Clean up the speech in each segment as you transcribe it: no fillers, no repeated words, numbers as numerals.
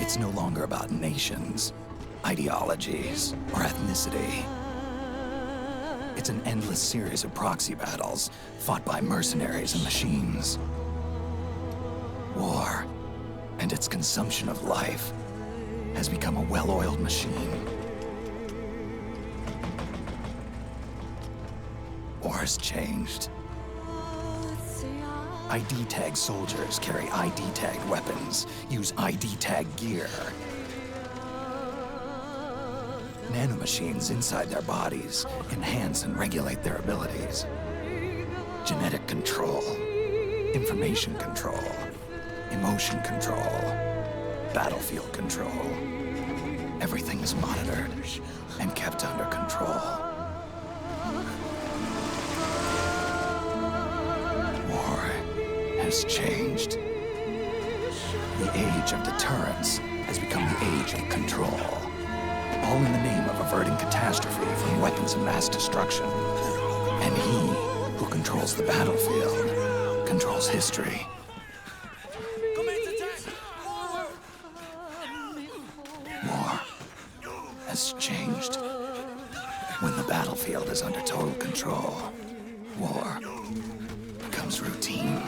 It's no longer about nations, ideologies, or ethnicity. It's an endless series of proxy battles fought by mercenaries and machines. War and its consumption of life has become a well-oiled machine. War has changed. ID tag soldiers carry ID tagged weapons, use ID tag gear. Nanomachines inside their bodies enhance and regulate their abilities. Genetic control, information control, emotion control, battlefield control. Everything is monitored and kept under control. War has changed. The age of deterrence has become the age of control. All in the name of averting catastrophe from weapons of mass destruction. And he who controls the battlefield controls history. War has changed. When the battlefield is under total control, war becomes routine.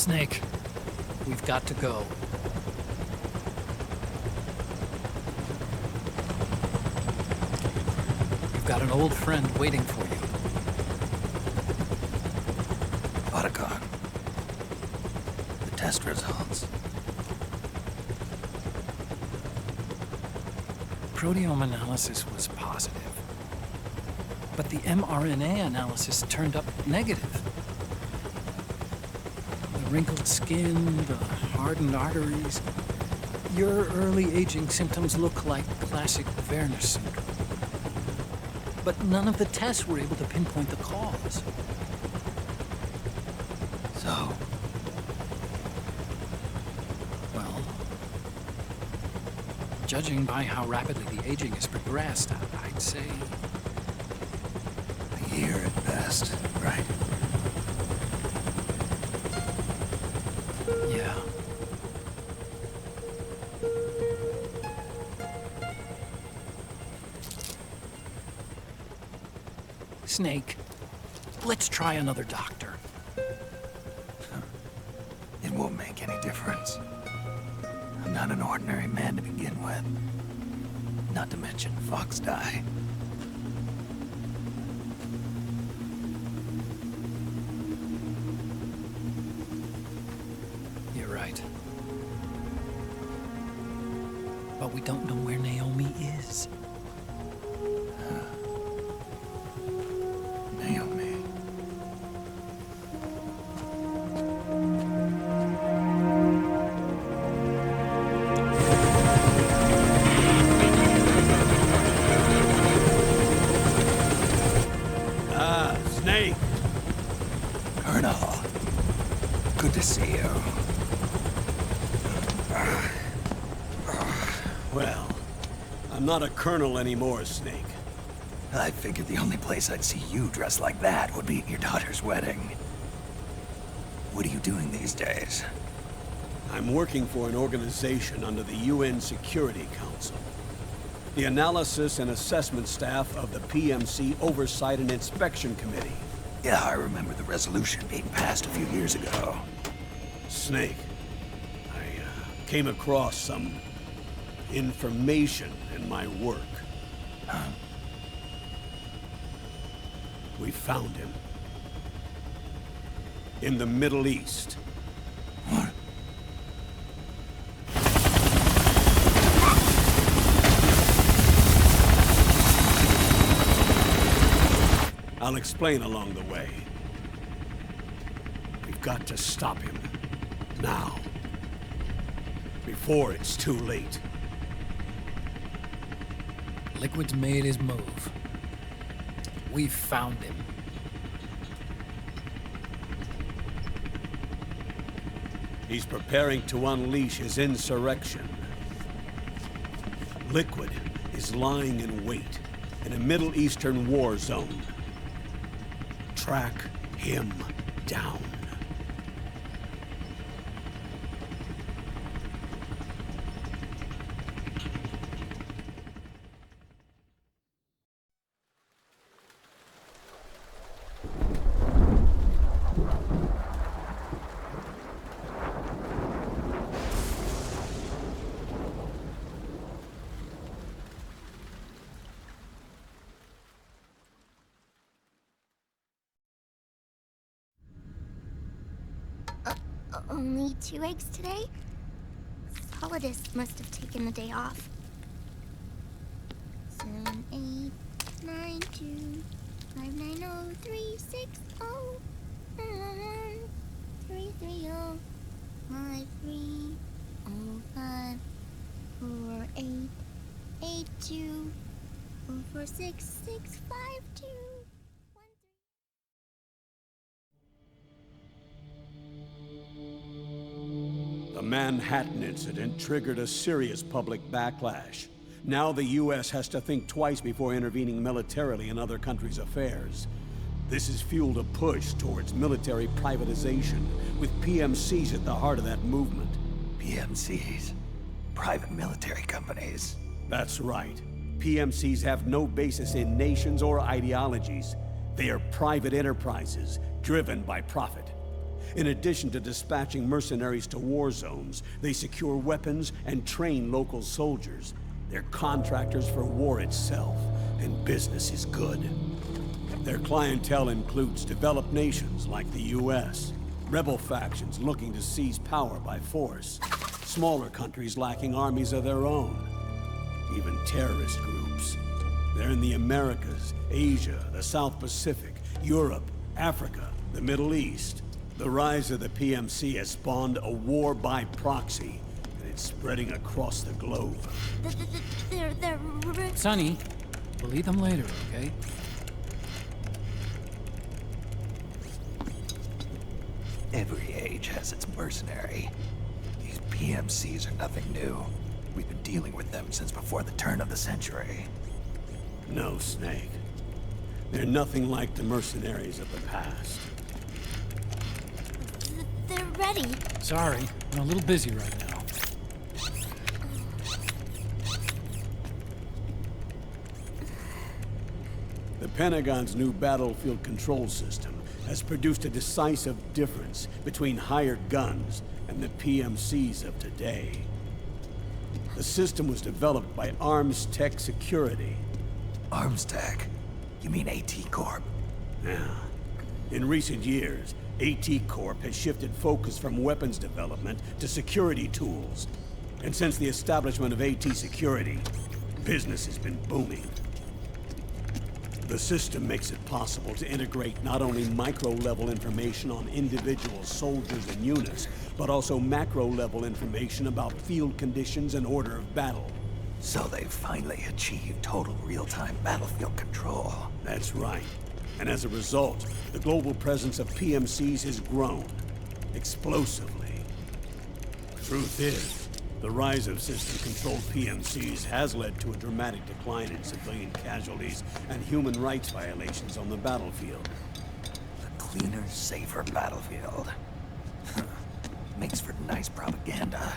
Snake, we've got to go. You've got an old friend waiting for you. Otacon. The test results. Proteome analysis was positive, but the mRNA analysis turned up negative. The wrinkled skin, the hardened arteries. Your early aging symptoms look like classic Werner syndrome. But none of the tests were able to pinpoint the cause. So? Well, judging by how rapidly the aging has progressed, I'd say... A year at best, right? Yeah. Snake, let's try another doctor. It won't make any difference. I'm not an ordinary man to begin with. Not to mention Fox die. You're right. But we don't know where Naomi is. Naomi. Snake! Colonel. Good to see you. Well, I'm not a colonel anymore, Snake. I figured the only place I'd see you dressed like that would be at your daughter's wedding. What are you doing these days? I'm working for an organization under the UN Security Council. The Analysis and Assessment Staff of the PMC Oversight and Inspection Committee. Yeah, I remember the resolution being passed a few years ago. Snake, I came across some information in my work. Huh? We found him. In the Middle East. What? I'll explain along the way. We've got to stop him. Now. Before it's too late. Liquid's made his move. We found him. He's preparing to unleash his insurrection. Liquid is lying in wait in a Middle Eastern war zone. Track him down. Only 2 eggs today? Solidus must have taken the day off. 7, 8, 9, 2, 5, 9, 0, 3, 6, 0, 3, 3, 0, 5, 3, 0, 5, 4, 8, 8, 2, 4, 4, 6, 6, 5, 2. The Manhattan incident triggered a serious public backlash. Now the U.S. has to think twice before intervening militarily in other countries' affairs. This has fueled a push towards military privatization, with PMCs at the heart of that movement. PMCs? Private military companies? That's right. PMCs have no basis in nations or ideologies. They are private enterprises, driven by profit. In addition to dispatching mercenaries to war zones, they secure weapons and train local soldiers. They're contractors for war itself, and business is good. Their clientele includes developed nations like the US, rebel factions looking to seize power by force, smaller countries lacking armies of their own, even terrorist groups. They're in the Americas, Asia, the South Pacific, Europe, Africa, the Middle East. The rise of the PMC has spawned a war by proxy, and it's spreading across the globe. They're... Sonny, we'll eat them later, okay? Every age has its mercenary. These PMCs are nothing new. We've been dealing with them since before the turn of the century. No, Snake. They're nothing like the mercenaries of the past. They're ready. Sorry, I'm a little busy right now. The Pentagon's new battlefield control system has produced a decisive difference between hired guns and the PMCs of today. The system was developed by Arms Tech Security. Arms Tech? You mean AT Corp? Yeah. In recent years, AT Corp has shifted focus from weapons development to security tools. And since the establishment of AT Security, business has been booming. The system makes it possible to integrate not only micro-level information on individual soldiers and units, but also macro-level information about field conditions and order of battle. So they've finally achieved total real-time battlefield control. That's right. And as a result, the global presence of PMCs has grown explosively. Truth is, the rise of system-controlled PMCs has led to a dramatic decline in civilian casualties and human rights violations on the battlefield. A cleaner, safer battlefield. Makes for nice propaganda.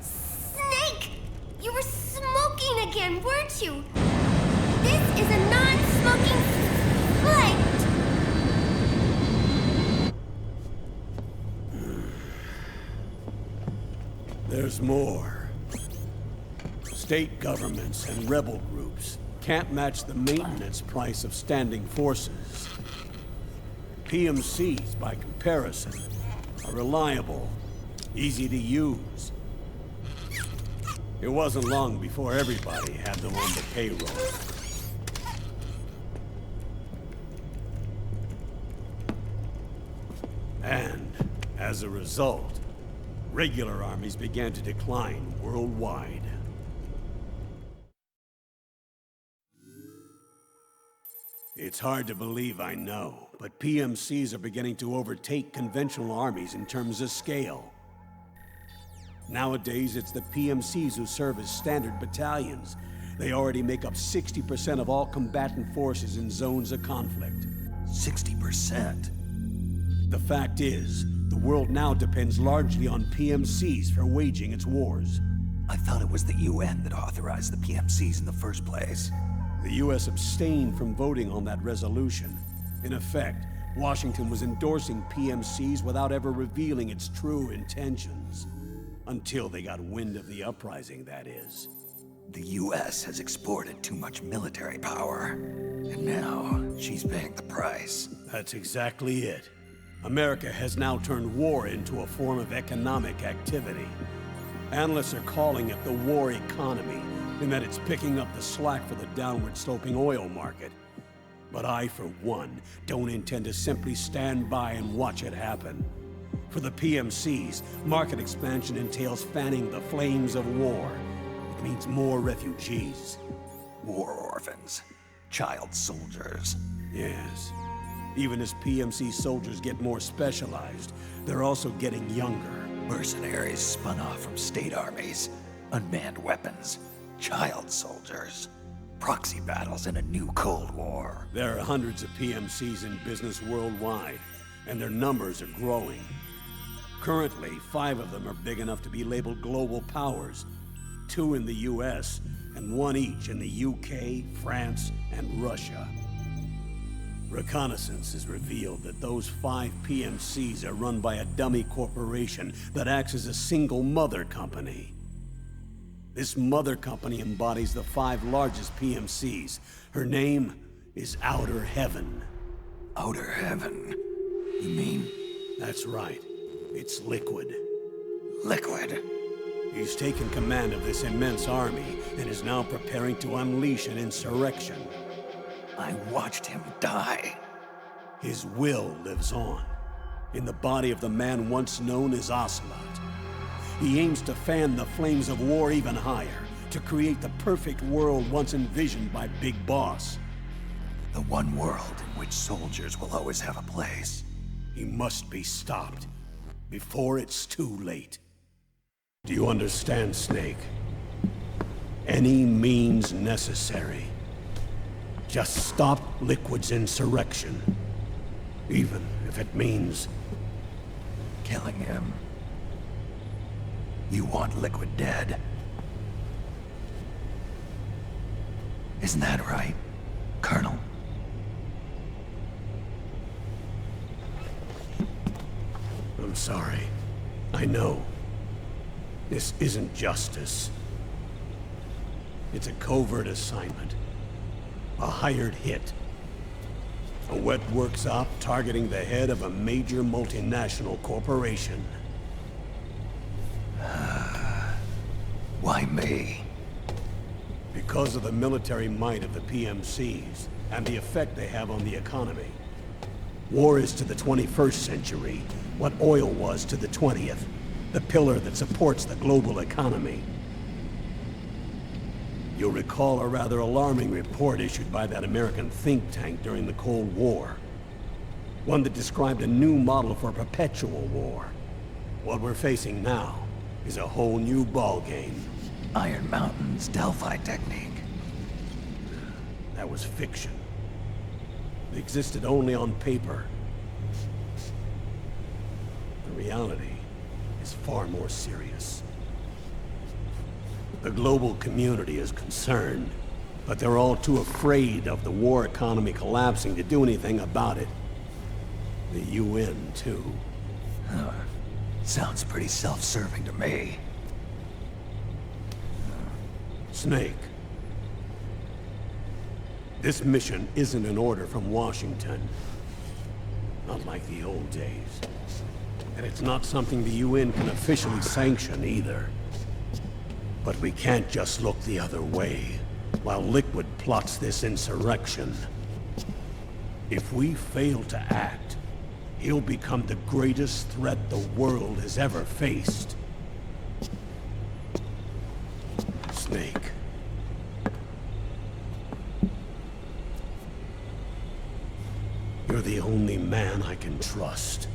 Snake! You were smoking again, weren't you? This is a non-smoking flight! There's more. State governments and rebel groups can't match the maintenance price of standing forces. PMCs, by comparison, are reliable, easy to use. It wasn't long before everybody had them on the payroll. And, as a result, regular armies began to decline worldwide. It's hard to believe, I know, but PMCs are beginning to overtake conventional armies in terms of scale. Nowadays, it's the PMCs who serve as standard battalions. They already make up 60% of all combatant forces in zones of conflict. 60%? The fact is, the world now depends largely on PMCs for waging its wars. I thought it was the UN that authorized the PMCs in the first place. The US abstained from voting on that resolution. In effect, Washington was endorsing PMCs without ever revealing its true intentions. Until they got wind of the uprising, that is. The US has exported too much military power. And now, she's paying the price. That's exactly it. America has now turned war into a form of economic activity. Analysts are calling it the war economy, in that it's picking up the slack for the downward-sloping oil market. But I, for one, don't intend to simply stand by and watch it happen. For the PMCs, market expansion entails fanning the flames of war. It means more refugees. War orphans. Child soldiers. Yes. Even as PMC soldiers get more specialized, they're also getting younger. Mercenaries spun off from state armies, unmanned weapons, child soldiers, proxy battles in a new Cold War. There are hundreds of PMCs in business worldwide, and their numbers are growing. Currently, 5 of them are big enough to be labeled global powers, 2 in the US, and 1 each in the UK, France, and Russia. Reconnaissance has revealed that those 5 PMCs are run by a dummy corporation that acts as a single mother company. This mother company embodies the 5 largest PMCs. Her name is Outer Heaven. Outer Heaven? You mean? That's right. It's Liquid. Liquid? He's taken command of this immense army and is now preparing to unleash an insurrection. I watched him die. His will lives on, in the body of the man once known as Ocelot. He aims to fan the flames of war even higher, to create the perfect world once envisioned by Big Boss. The one world in which soldiers will always have a place. He must be stopped, before it's too late. Do you understand, Snake? Any means necessary. Just stop Liquid's insurrection. Even if it means killing him. You want Liquid dead. Isn't that right, Colonel? I'm sorry. I know. This isn't justice. It's a covert assignment. A hired hit. A wet works op targeting the head of a major multinational corporation. Why me? Because of the military might of the PMCs, and the effect they have on the economy. War is to the 21st century what oil was to the 20th, the pillar that supports the global economy. You'll recall a rather alarming report issued by that American think tank during the Cold War. One that described a new model for perpetual war. What we're facing now is a whole new ballgame. Iron Mountain's Delphi technique. That was fiction. It existed only on paper. The reality is far more serious. The global community is concerned, but they're all too afraid of the war economy collapsing to do anything about it. The UN, too. Sounds pretty self-serving to me. Snake. This mission isn't an order from Washington. Not like the old days. And it's not something the UN can officially sanction either. But we can't just look the other way, while Liquid plots this insurrection. If we fail to act, he'll become the greatest threat the world has ever faced. Snake. You're the only man I can trust.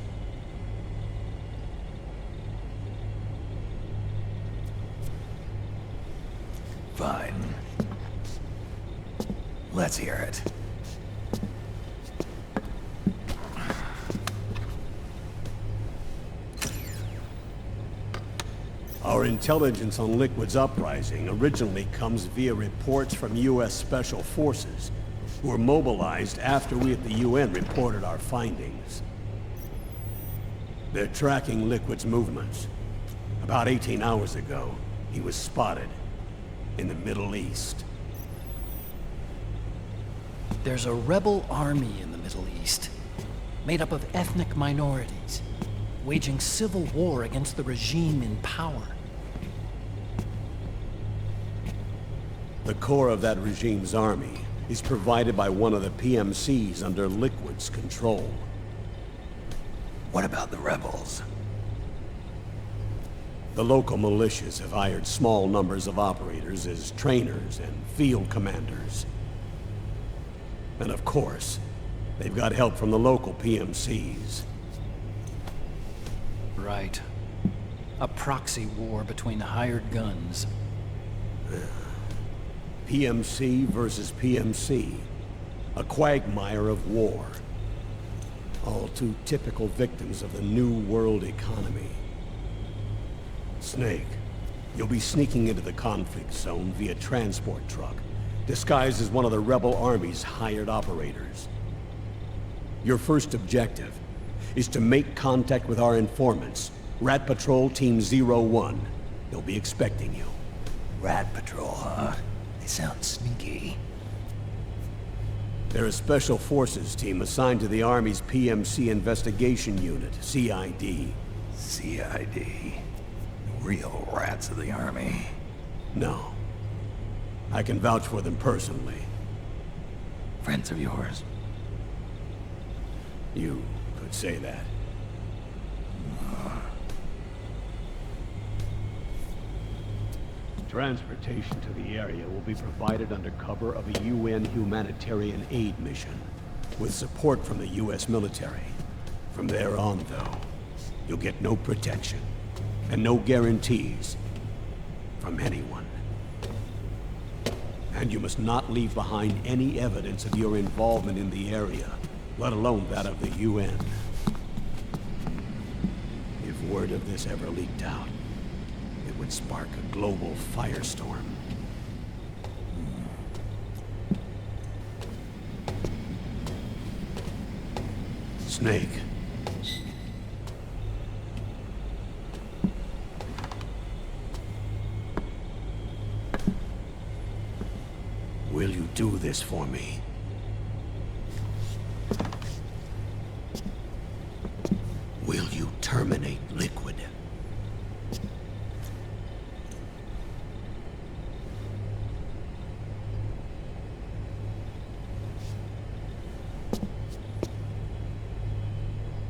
Fine. Let's hear it. Our intelligence on Liquid's uprising originally comes via reports from U.S. Special Forces, who were mobilized after we at the UN reported our findings. They're tracking Liquid's movements. About 18 hours ago, he was spotted in the Middle East. There's a rebel army in the Middle East, made up of ethnic minorities, waging civil war against the regime in power. The core of that regime's army is provided by one of the PMCs under Liquid's control. What about the rebels? The local militias have hired small numbers of operators as trainers and field commanders. And of course, they've got help from the local PMCs. Right. A proxy war between hired guns. PMC versus PMC. A quagmire of war. All too typical victims of the new world economy. Snake, you'll be sneaking into the conflict zone via transport truck, disguised as one of the rebel army's hired operators. Your first objective is to make contact with our informants, Rat Patrol Team 01. They'll be expecting you. Rat Patrol, huh? They sound sneaky. They're a special forces team assigned to the Army's PMC Investigation Unit, CID. CID. Real rats of the Army. No. I can vouch for them personally. Friends of yours? You could say that. Transportation to the area will be provided under cover of a UN humanitarian aid mission, with support from the US military. From there on, though, you'll get no protection, and no guarantees from anyone. And you must not leave behind any evidence of your involvement in the area, let alone that of the UN. If word of this ever leaked out, it would spark a global firestorm. Snake. Will you do this for me? Will you terminate Liquid?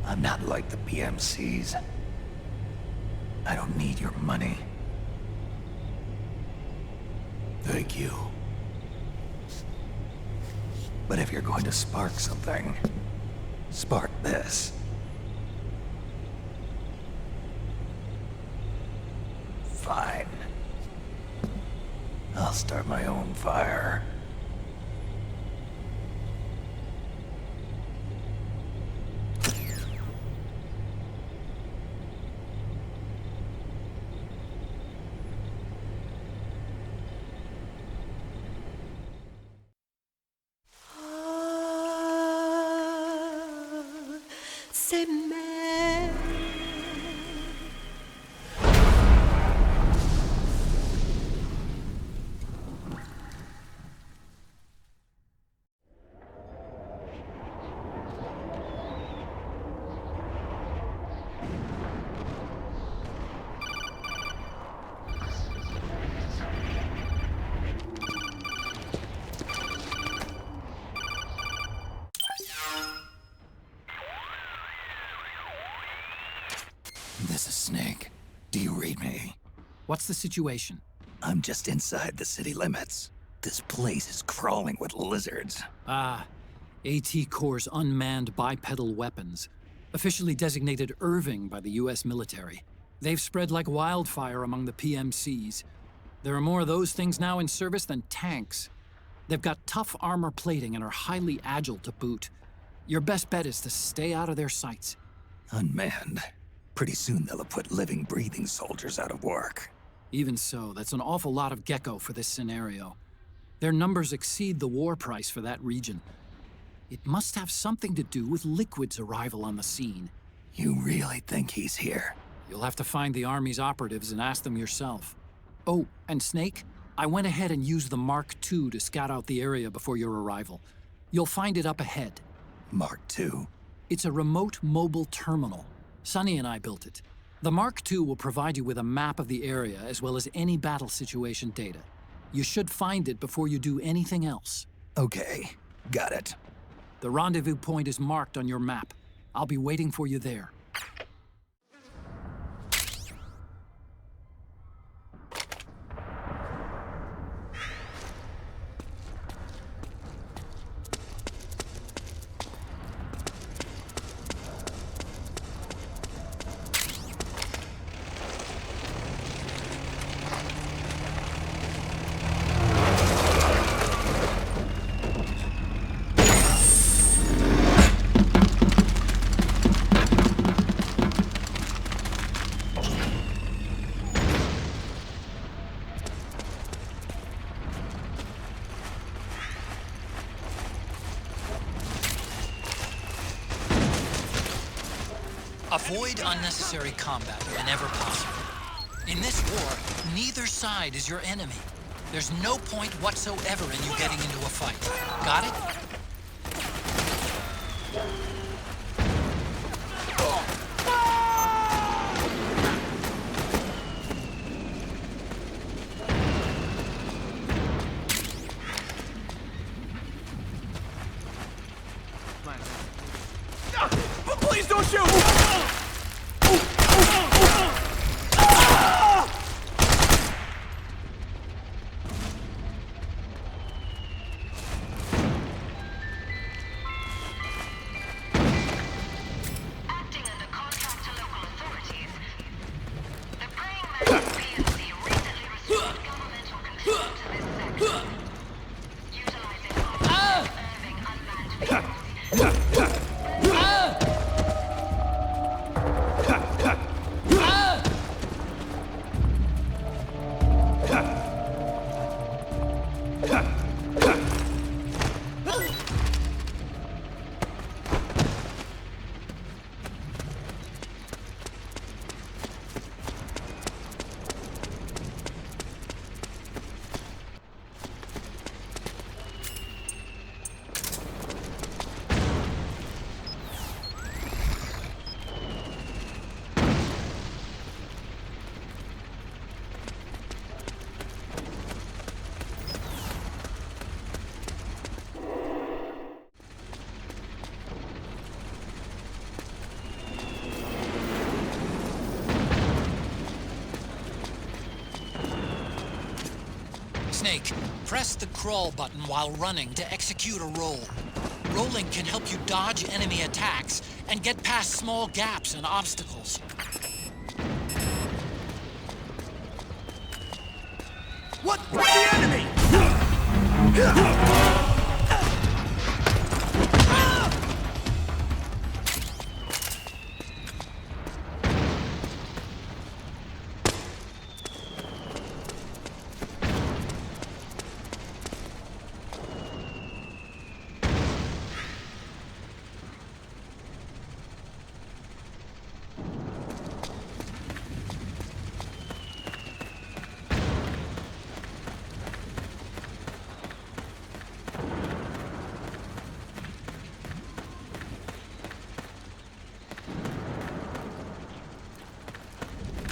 I'm not like the PMCs. I don't need your money. Thank you. But if you're going to spark something, spark this. Fine. I'll start my own fire. Say man. This is Snake. Do you read me? What's the situation? I'm just inside the city limits. This place is crawling with lizards. Ah, AT Corps' unmanned bipedal weapons. Officially designated Irving by the US military. They've spread like wildfire among the PMCs. There are more of those things now in service than tanks. They've got tough armor plating and are highly agile to boot. Your best bet is to stay out of their sights. Unmanned. Pretty soon they'll have put living, breathing soldiers out of work. Even so, that's an awful lot of gecko for this scenario. Their numbers exceed the war price for that region. It must have something to do with Liquid's arrival on the scene. You really think he's here? You'll have to find the Army's operatives and ask them yourself. Oh, and Snake, I went ahead and used the Mark II to scout out the area before your arrival. You'll find it up ahead. Mark II? It's a remote mobile terminal. Sonny and I built it. The Mark II will provide you with a map of the area as well as any battle situation data. You should find it before you do anything else. Okay, got it. The rendezvous point is marked on your map. I'll be waiting for you there. Avoid unnecessary combat whenever possible. In this war, neither side is your enemy. There's no point whatsoever in you getting into a fight. Got it? Please don't shoot! Acting under contract to local authorities, the Praying Mantis PLC recently restored governmental control to this sector, utilizing Irving unmanned vehicles. Snake, press the crawl button while running to execute a roll. Rolling can help you dodge enemy attacks and get past small gaps and obstacles. What? The enemy!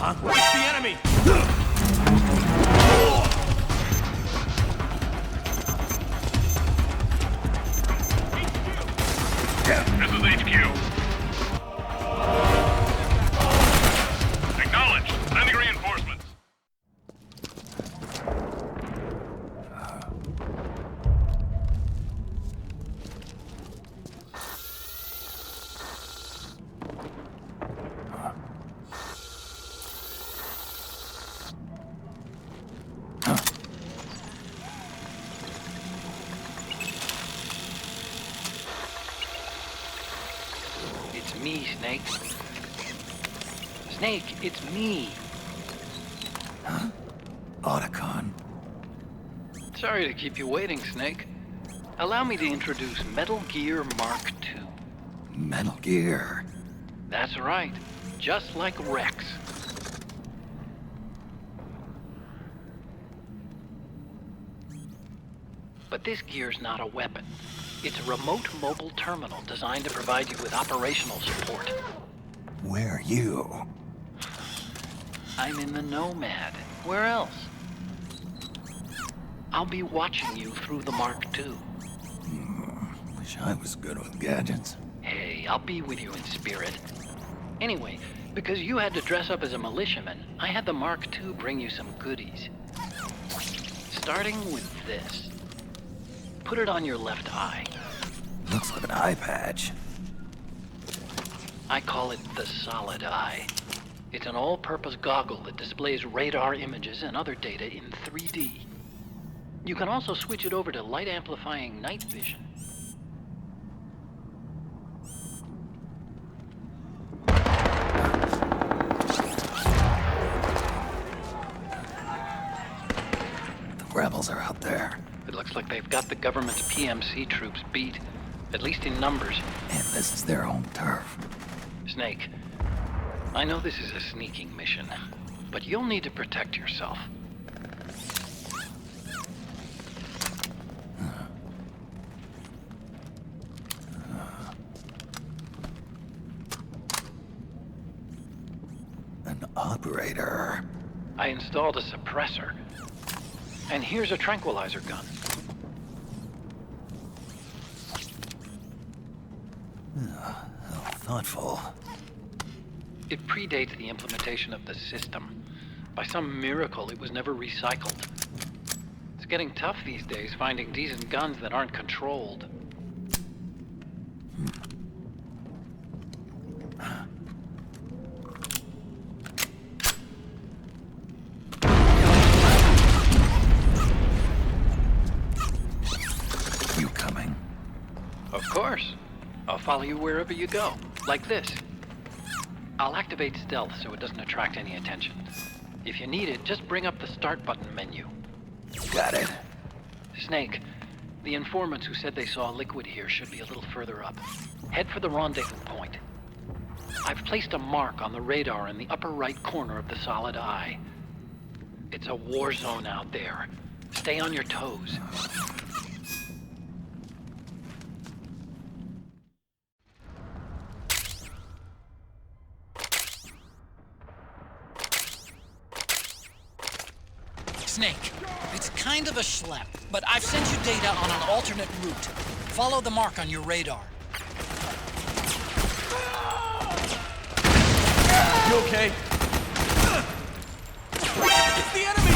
Huh? It's the enemy! This is HQ. Acknowledged. Sending reinforcements. It's me, Snake. Snake, it's me. Otacon. Sorry to keep you waiting, Snake. Allow me to introduce Metal Gear Mark II. Metal Gear. That's right. Just like Rex. But this gear's not a weapon. It's a remote mobile terminal designed to provide you with operational support. Where are you? I'm in the Nomad. Where else? I'll be watching you through the Mark II. Wish I was good with gadgets. Hey, I'll be with you in spirit. Anyway, because you had to dress up as a militiaman, I had the Mark II bring you some goodies. Starting with this. Put it on your left eye. Looks like an eye patch. I call it the Solid Eye. It's an all-purpose goggle that displays radar images and other data in 3D. You can also switch it over to light-amplifying night vision. The rebels are out there. It looks like they've got the government's PMC troops beat, at least in numbers. And this is their home turf. Snake, I know this is a sneaking mission, but you'll need to protect yourself. An operator. I installed a suppressor. And here's a tranquilizer gun. How thoughtful. It predates the implementation of the system. By some miracle, it was never recycled. It's getting tough these days finding decent guns that aren't controlled. You coming? Of course. I'll follow you wherever you go. Like this. I'll activate stealth so it doesn't attract any attention. If you need it, just bring up the start button menu. Got it. Snake, the informants who said they saw liquid here should be a little further up. Head for the rendezvous point. I've placed a mark on the radar in the upper right corner of the solid eye. It's a war zone out there. Stay on your toes. Snake, it's kind of a schlep, but I've sent you data on an alternate route. Follow the mark on your radar. You okay? It's the enemy!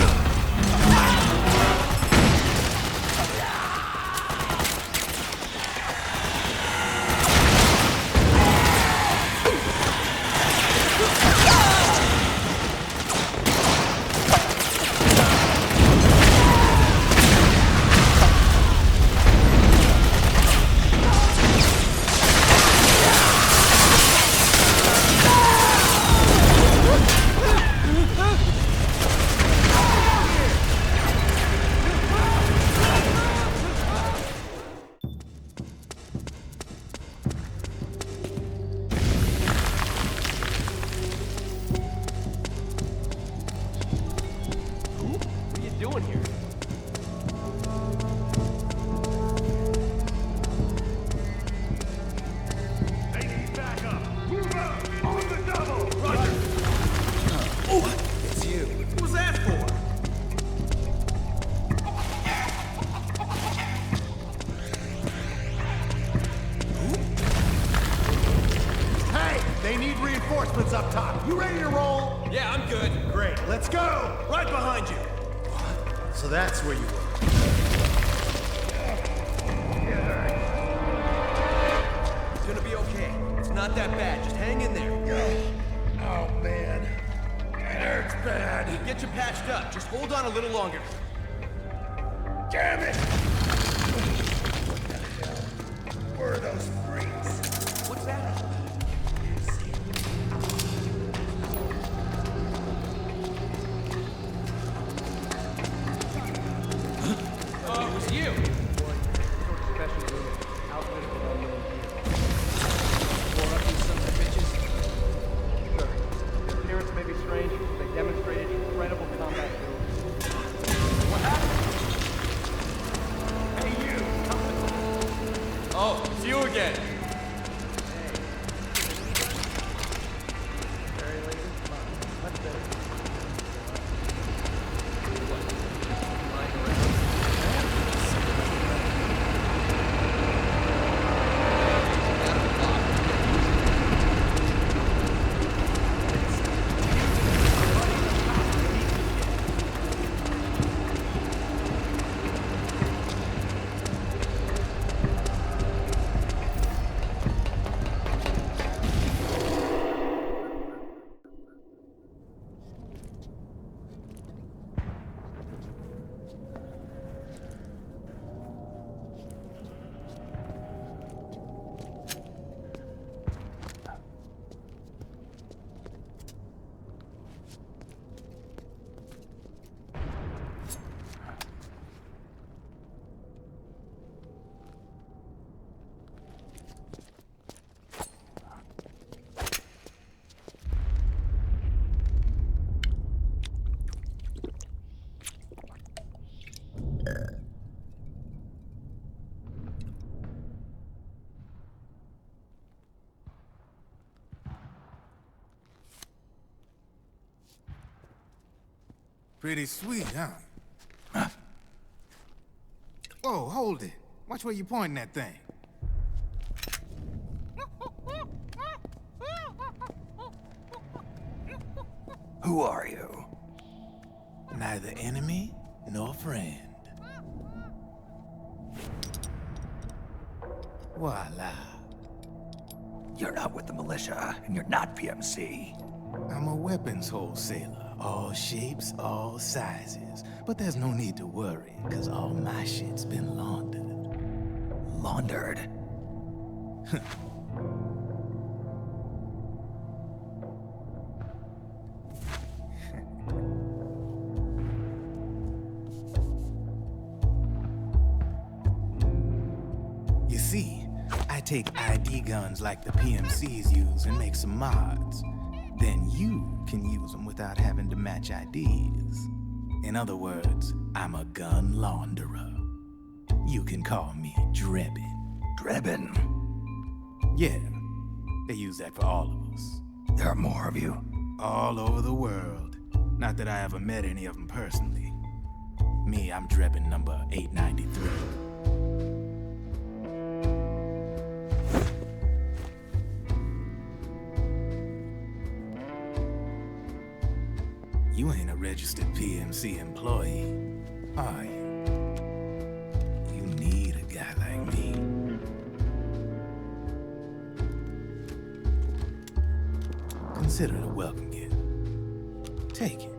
Reinforcements up top. You ready to roll? Yeah, I'm good. Great. Let's go. Right behind you. So that's where you were. It's gonna be okay. It's not that bad. Just hang in there. Oh, man. It hurts bad. We'll get you patched up. Just hold on a little longer. Damn it! What the hell were those freaks? What's that? Oh, it was you. Appearance may be strange, but they demonstrated incredible combat ability. What happened? Hey, you! Oh, it's you again. Pretty sweet, huh? Whoa, hold it. Watch where you pointing that thing. Who are you? Neither enemy nor friend. Voila. You're not with the militia, and you're not PMC. I'm a weapons wholesaler. All shapes, all sizes. But there's no need to worry, because all my shit's been laundered. Laundered? You see, I take ID guns like the PMCs use and make some mods. Then you can use them without having to match IDs. In other words, I'm a gun launderer. You can call me Drebin. Drebin? Yeah, they use that for all of us. There are more of you? All over the world. Not that I ever met any of them personally. Me, I'm Drebin number 893. You ain't a registered PMC employee, are you? You need a guy like me. Consider it a welcome gift. Take it.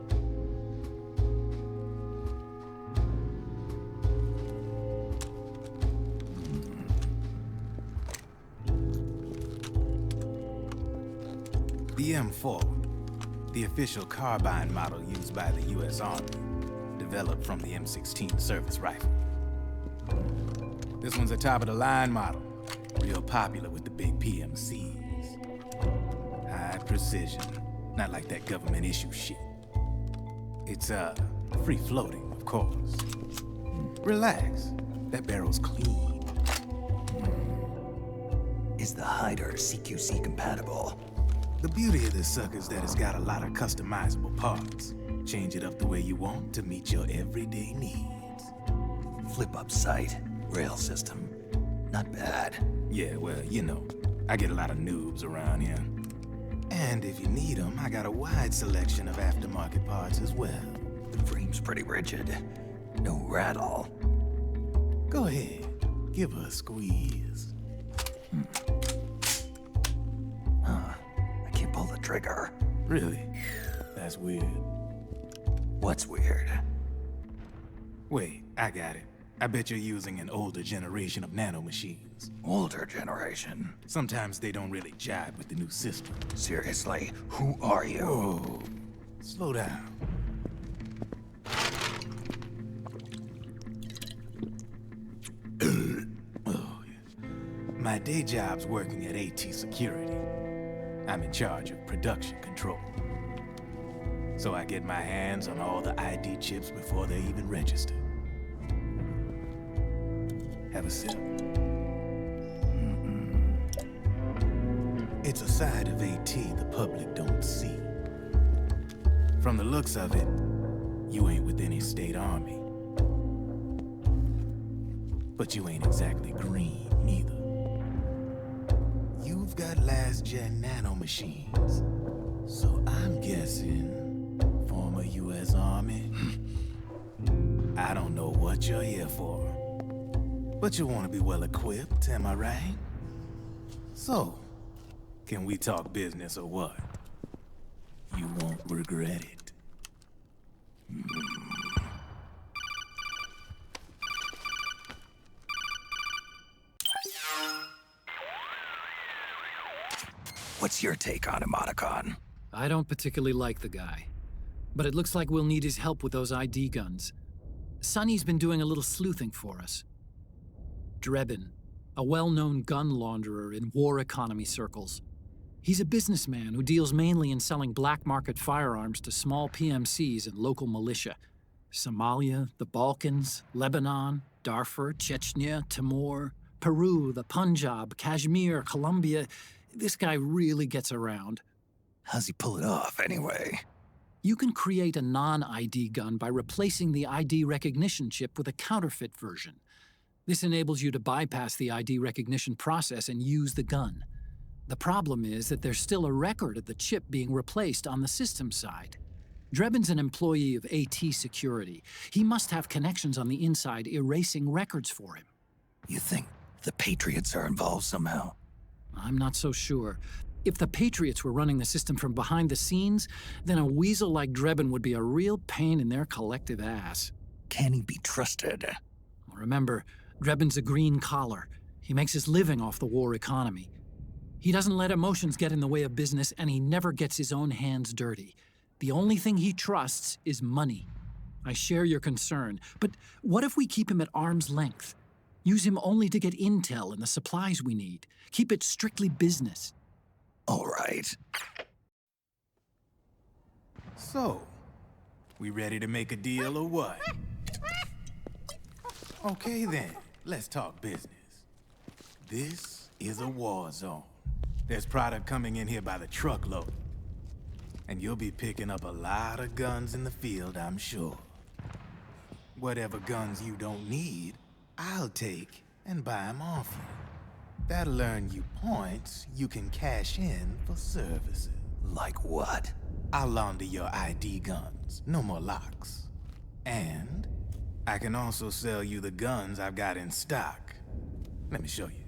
The M4. The official carbine model used by the U.S. Army, developed from the M16 service rifle. This one's a top-of-the-line model, real popular with the big PMCs. High precision, not like that government issue shit. It's, free-floating, of course. Relax, that barrel's clean. Is the hider CQC compatible? The beauty of this sucker is that it's got a lot of customizable parts. Change it up the way you want to meet your everyday needs. Flip-up sight, rail system. Not bad. Yeah, well, you know, I get a lot of noobs around here. And if you need them, I got a wide selection of aftermarket parts as well. The frame's pretty rigid. No rattle. Go ahead, give her a squeeze. Pull the trigger. Really? That's weird. What's weird? Wait, I got it. I bet you're using an older generation of nanomachines. Older generation? Sometimes they don't really jibe with the new system. Seriously, who are you? Whoa. Slow down. Oh, yeah. My day job's working at AT Security. I'm in charge of production control. So I get my hands on all the ID chips before they even register. Have a sip. It's a side of AT the public don't see. From the looks of it, you ain't with any state army. But you ain't exactly green, neither. You've got last-gen nanomachines. So I'm guessing former U.S. Army? I don't know what you're here for. But you want to be well-equipped, am I right? So, can we talk business or what? You won't regret it. What's your take on Emoticon? I don't particularly like the guy. But it looks like we'll need his help with those ID guns. Sonny's been doing a little sleuthing for us. Drebin, a well-known gun launderer in war economy circles. He's a businessman who deals mainly in selling black market firearms to small PMCs and local militia. Somalia, the Balkans, Lebanon, Darfur, Chechnya, Timor, Peru, the Punjab, Kashmir, Colombia. This guy really gets around. How's he pull it off, anyway? You can create a non-ID gun by replacing the ID recognition chip with a counterfeit version. This enables you to bypass the ID recognition process and use the gun. The problem is that there's still a record of the chip being replaced on the system side. Drebin's an employee of AT Security. He must have connections on the inside erasing records for him. You think the Patriots are involved somehow? I'm not so sure. If the Patriots were running the system from behind the scenes, then a weasel like Drebin would be a real pain in their collective ass. Can he be trusted? Remember, Drebin's a green collar. He makes his living off the war economy. He doesn't let emotions get in the way of business, and he never gets his own hands dirty. The only thing he trusts is money. I share your concern, but what if we keep him at arm's length? Use him only to get intel and the supplies we need. Keep it strictly business. All right. So, we ready to make a deal or what? Okay then, let's talk business. This is a war zone. There's product coming in here by the truckload. And you'll be picking up a lot of guns in the field, I'm sure. Whatever guns you don't need, I'll take and buy them off you. That'll earn you points you can cash in for services. Like what? I'll launder your ID guns, no more locks. And I can also sell you the guns I've got in stock. Let me show you.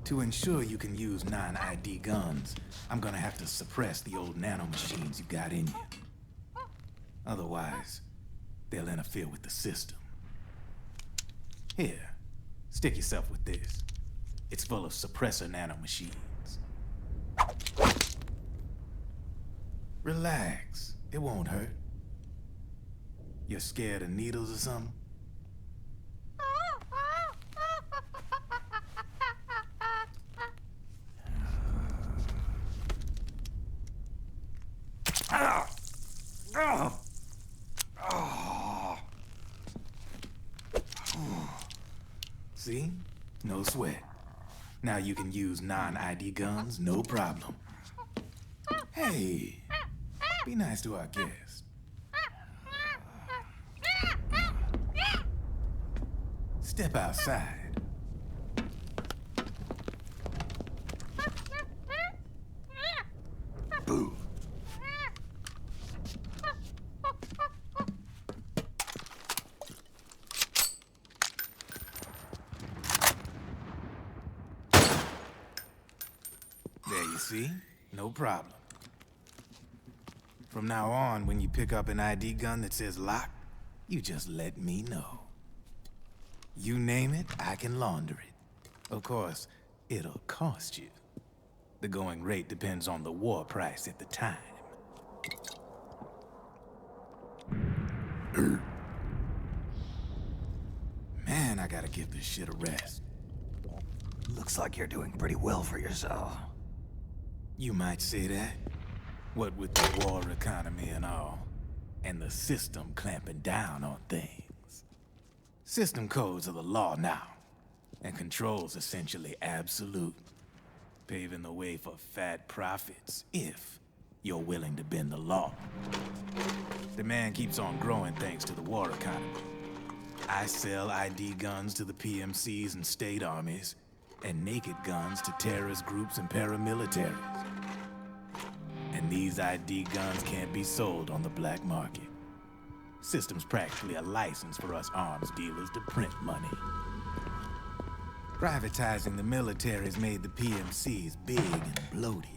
To ensure you can use non-ID guns, I'm gonna have to suppress the old nanomachines you got in you. Otherwise, they'll interfere with the system. Here, stick yourself with this. It's full of suppressor nanomachines. Relax, it won't hurt. You're scared of needles or something? See? No sweat. Now you can use non-ID guns, no problem. Hey, be nice to our guest. Step outside. Boo. There you see? No problem. From now on, when you pick up an ID gun that says lock, you just let me know. You name it, I can launder it. Of course, it'll cost you. The going rate depends on the war price at the time. Man, I gotta give this shit a rest. Looks like you're doing pretty well for yourself. You might say that. What with the war economy and all, and the system clamping down on things. System codes are the law now, and control's essentially absolute, paving the way for fat profits if you're willing to bend the law. Demand keeps on growing thanks to the war economy. I sell ID guns to the PMCs and state armies, and naked guns to terrorist groups and paramilitaries. And these ID guns can't be sold on the black market. System's practically a license for us arms dealers to print money. Privatizing the military's made the PMCs big and bloated.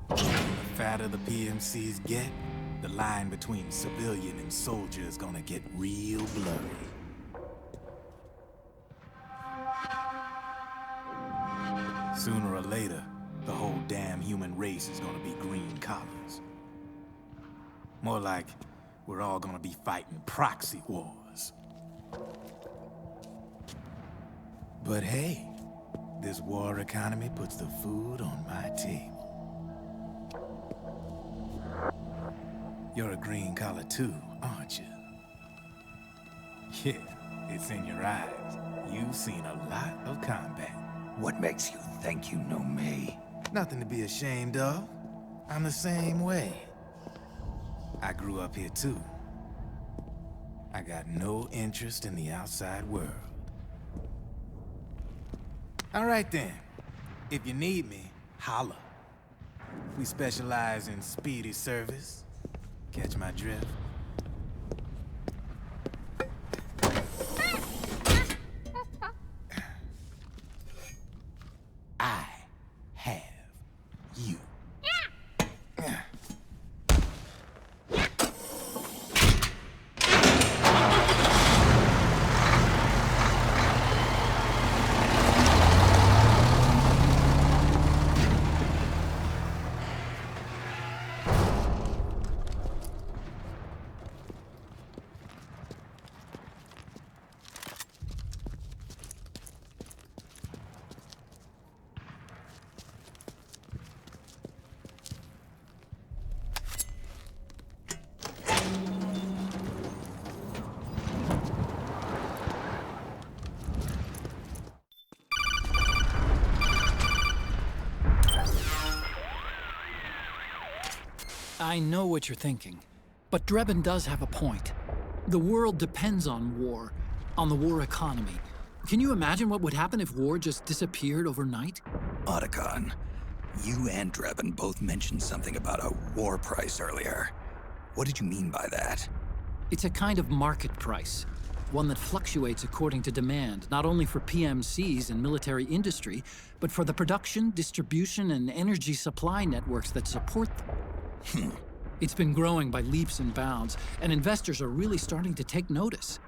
The fatter the PMCs get, the line between civilian and soldier is gonna get real blurry. Sooner or later, the whole damn human race is gonna be green collars. More like we're all gonna be fighting proxy wars. But hey, this war economy puts the food on my table. You're a green collar too, aren't you? Yeah, it's in your eyes. You've seen a lot of combat. What makes you think you know me? Nothing to be ashamed of. I'm the same way. I grew up here too. I got no interest in the outside world. All right then. If you need me, holla. We specialize in speedy service. Catch my drift? I have you. I know what you're thinking, but Drebin does have a point. The world depends on war, on the war economy. Can you imagine what would happen if war just disappeared overnight? Otacon, you and Drebin both mentioned something about a war price earlier. What did you mean by that? It's a kind of market price, one that fluctuates according to demand, not only for PMCs and military industry, but for the production, distribution, and energy supply networks that support them. It's been growing by leaps and bounds, and investors are really starting to take notice.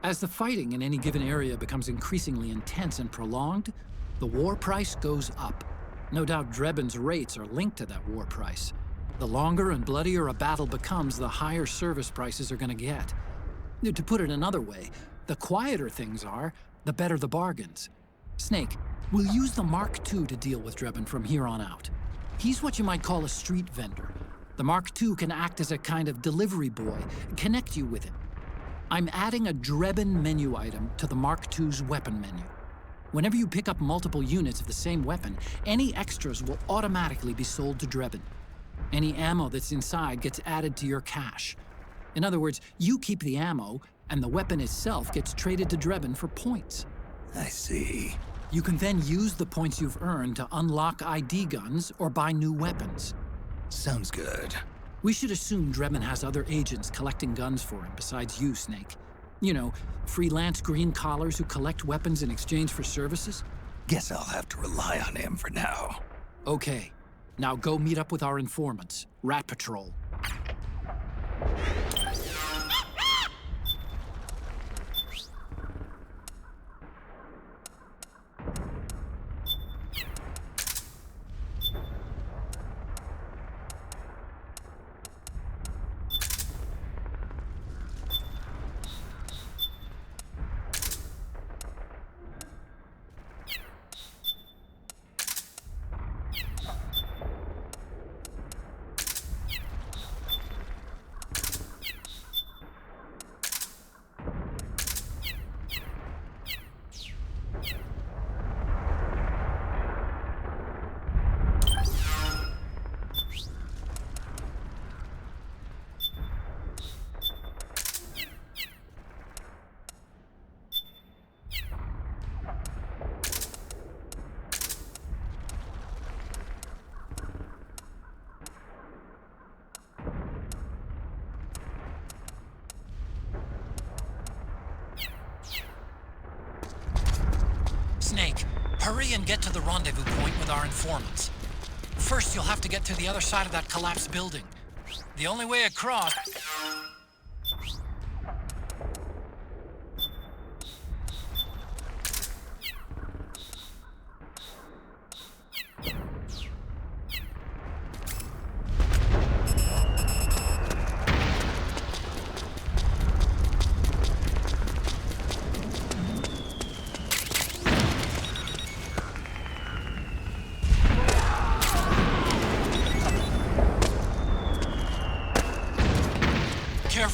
As the fighting in any given area becomes increasingly intense and prolonged, the war price goes up. No doubt Drebin's rates are linked to that war price. The longer and bloodier a battle becomes, the higher service prices are going to get. To put it another way, the quieter things are, the better the bargains. Snake, we'll use the Mark II to deal with Drebin from here on out. He's what you might call a street vendor. The Mark II can act as a kind of delivery boy, connect you with him. I'm adding a Drebin menu item to the Mark II's weapon menu. Whenever you pick up multiple units of the same weapon, any extras will automatically be sold to Drebin. Any ammo that's inside gets added to your cache. In other words, you keep the ammo, and the weapon itself gets traded to Drebin for points. I see. You can then use the points you've earned to unlock ID guns or buy new weapons. Sounds good. We should assume Drebin has other agents collecting guns for him besides you, Snake. You know, freelance green collars who collect weapons in exchange for services? Guess I'll have to rely on him for now. Okay. Now go meet up with our informants, Rat Patrol. Snake, hurry and get to the rendezvous point with our informants. First, you'll have to get to the other side of that collapsed building. The only way across...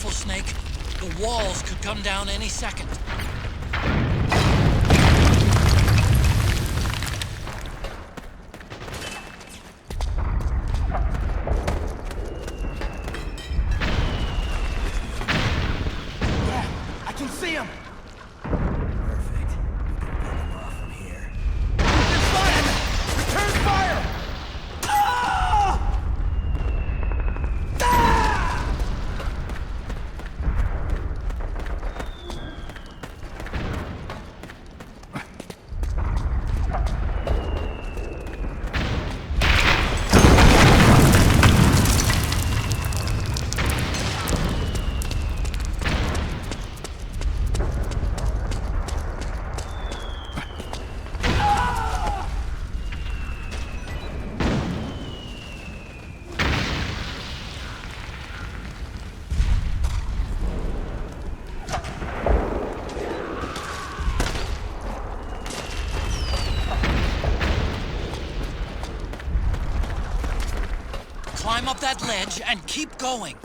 careful, Snake. The walls could come down any second. Yeah, I can see him! Perfect. We can pull him off from here. Return fire! Ah! Ah! Climb up that ledge and keep going.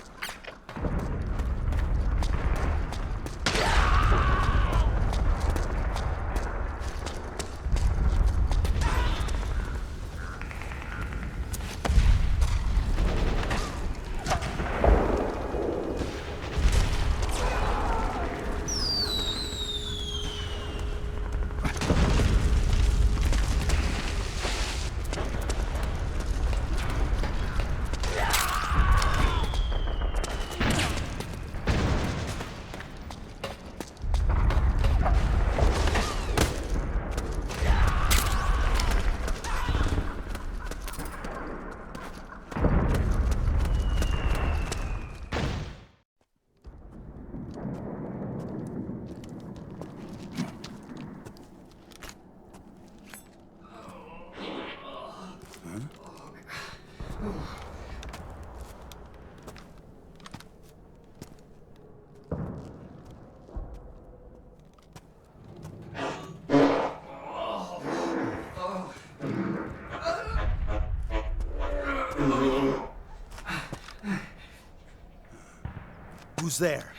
Who's there?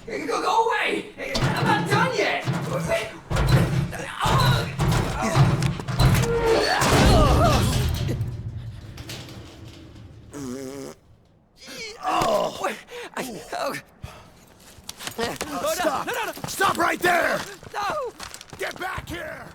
Go away! I'm not done yet! Stop! Stop right there! No! Get back here!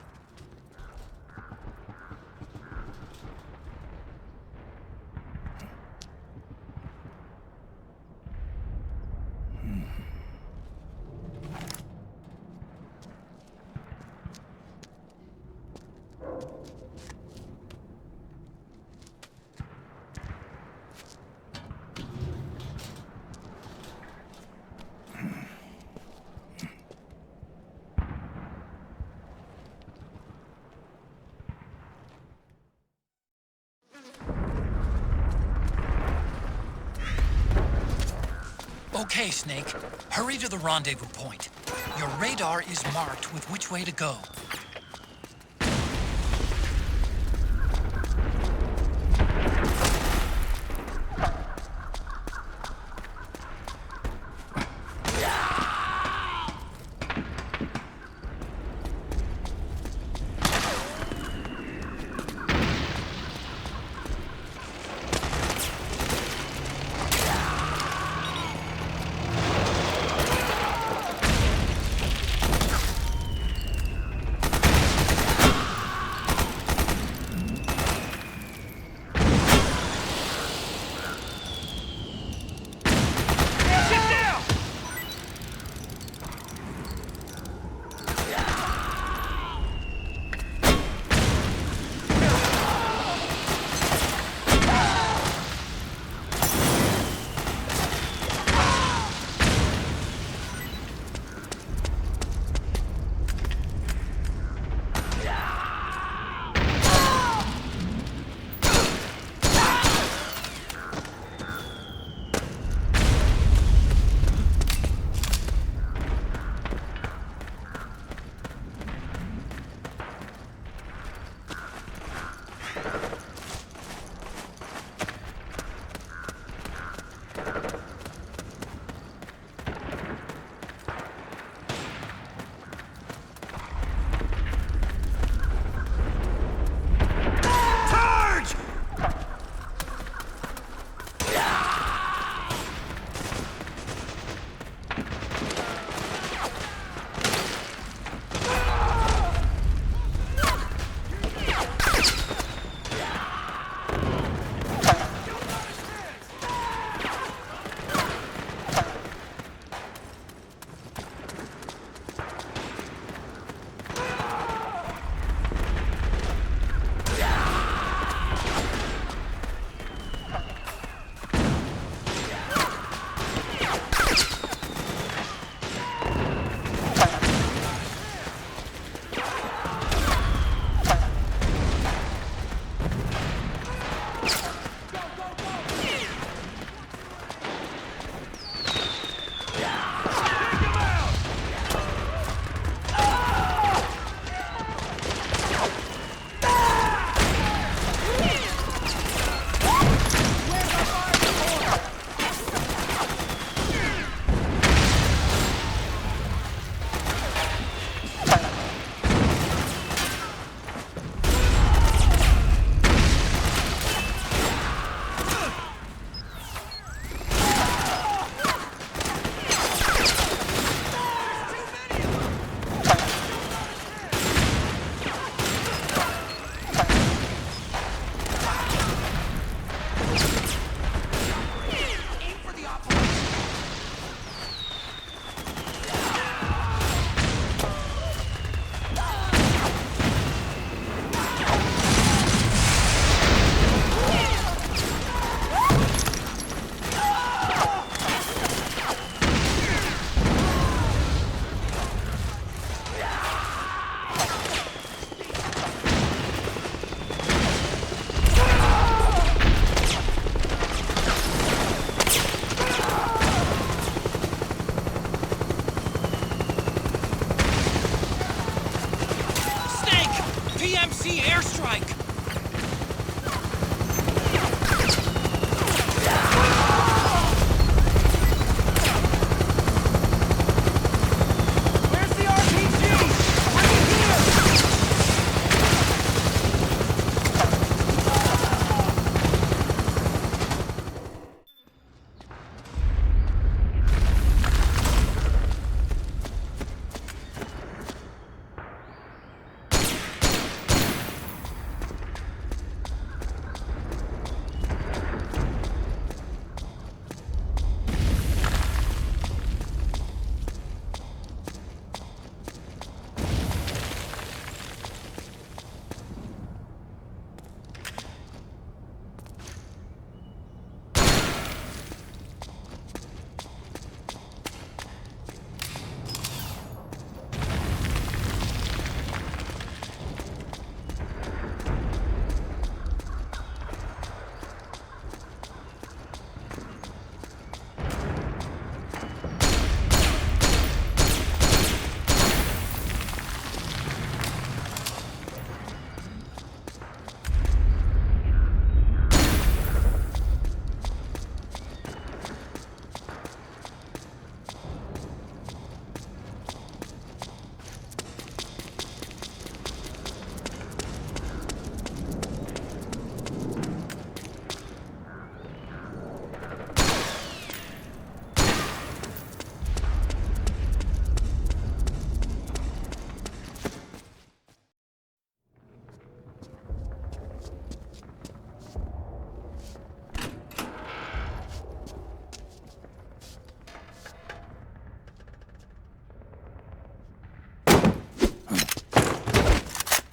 Okay, Snake. Hurry to the rendezvous point. Your radar is marked with which way to go.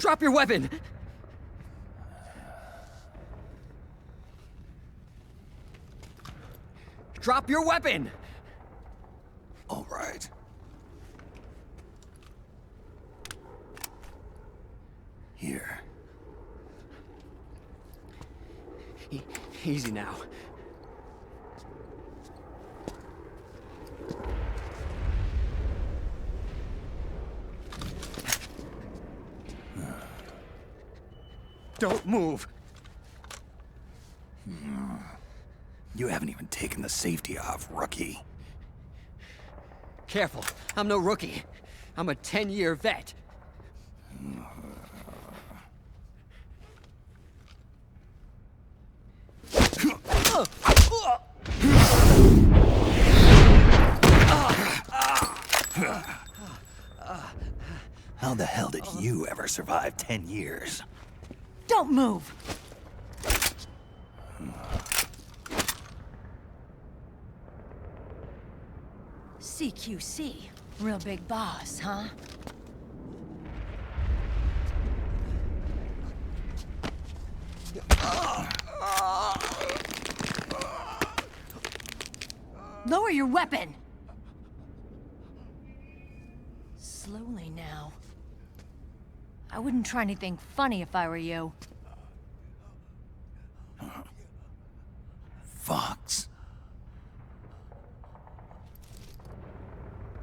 Drop your weapon! Drop your weapon! All right. Here. Easy now. Don't move. You haven't even taken the safety off, rookie. Careful, I'm no rookie. I'm a 10-year vet. How the hell did you ever survive 10 years? Don't move! CQC. Real big boss, huh? Lower your weapon! Slowly now. I wouldn't try anything funny if I were you. Fox.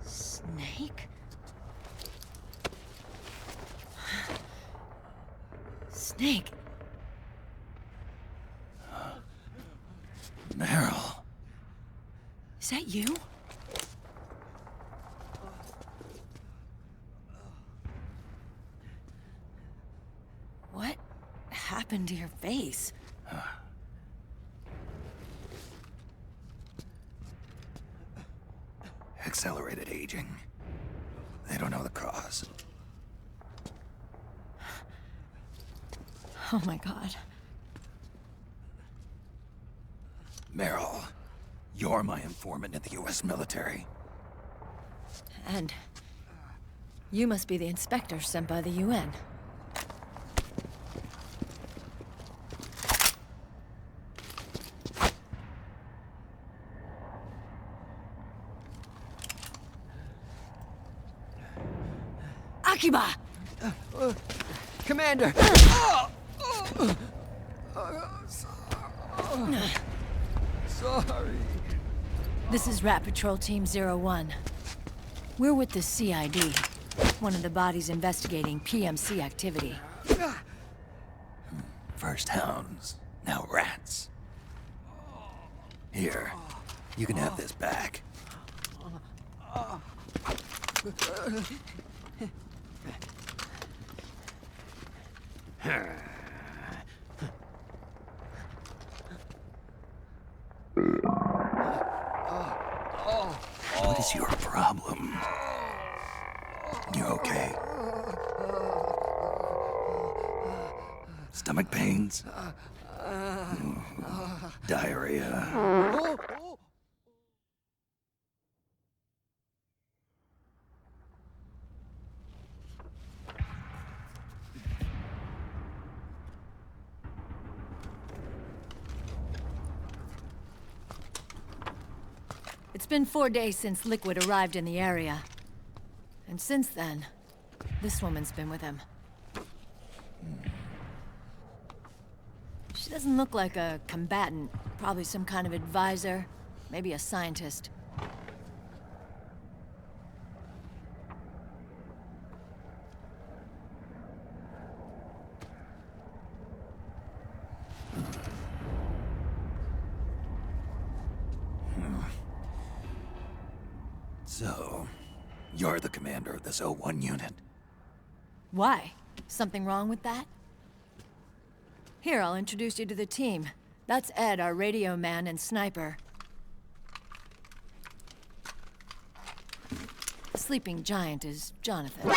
Snake? Snake? Meryl. Is that you? What happened to your face? Accelerated aging. They don't know the cause. Oh my god. Meryl, you're my informant in the US military. And you must be the inspector sent by the UN. Akiba! Commander! Sorry. This is Rat Patrol Team 01. We're with the CID, one of the bodies investigating PMC activity. First hounds, now rats. Here, you can have this back. What is your problem? You okay? Stomach pains? Diarrhea? It's been 4 days since Liquid arrived in the area. And since then, this woman's been with him. She doesn't look like a combatant. Probably some kind of advisor. Maybe a scientist. So, you're the commander of this O1 unit? Why? Something wrong with that? Here, I'll introduce you to the team. That's Ed, our radio man and sniper. The sleeping giant is Jonathan.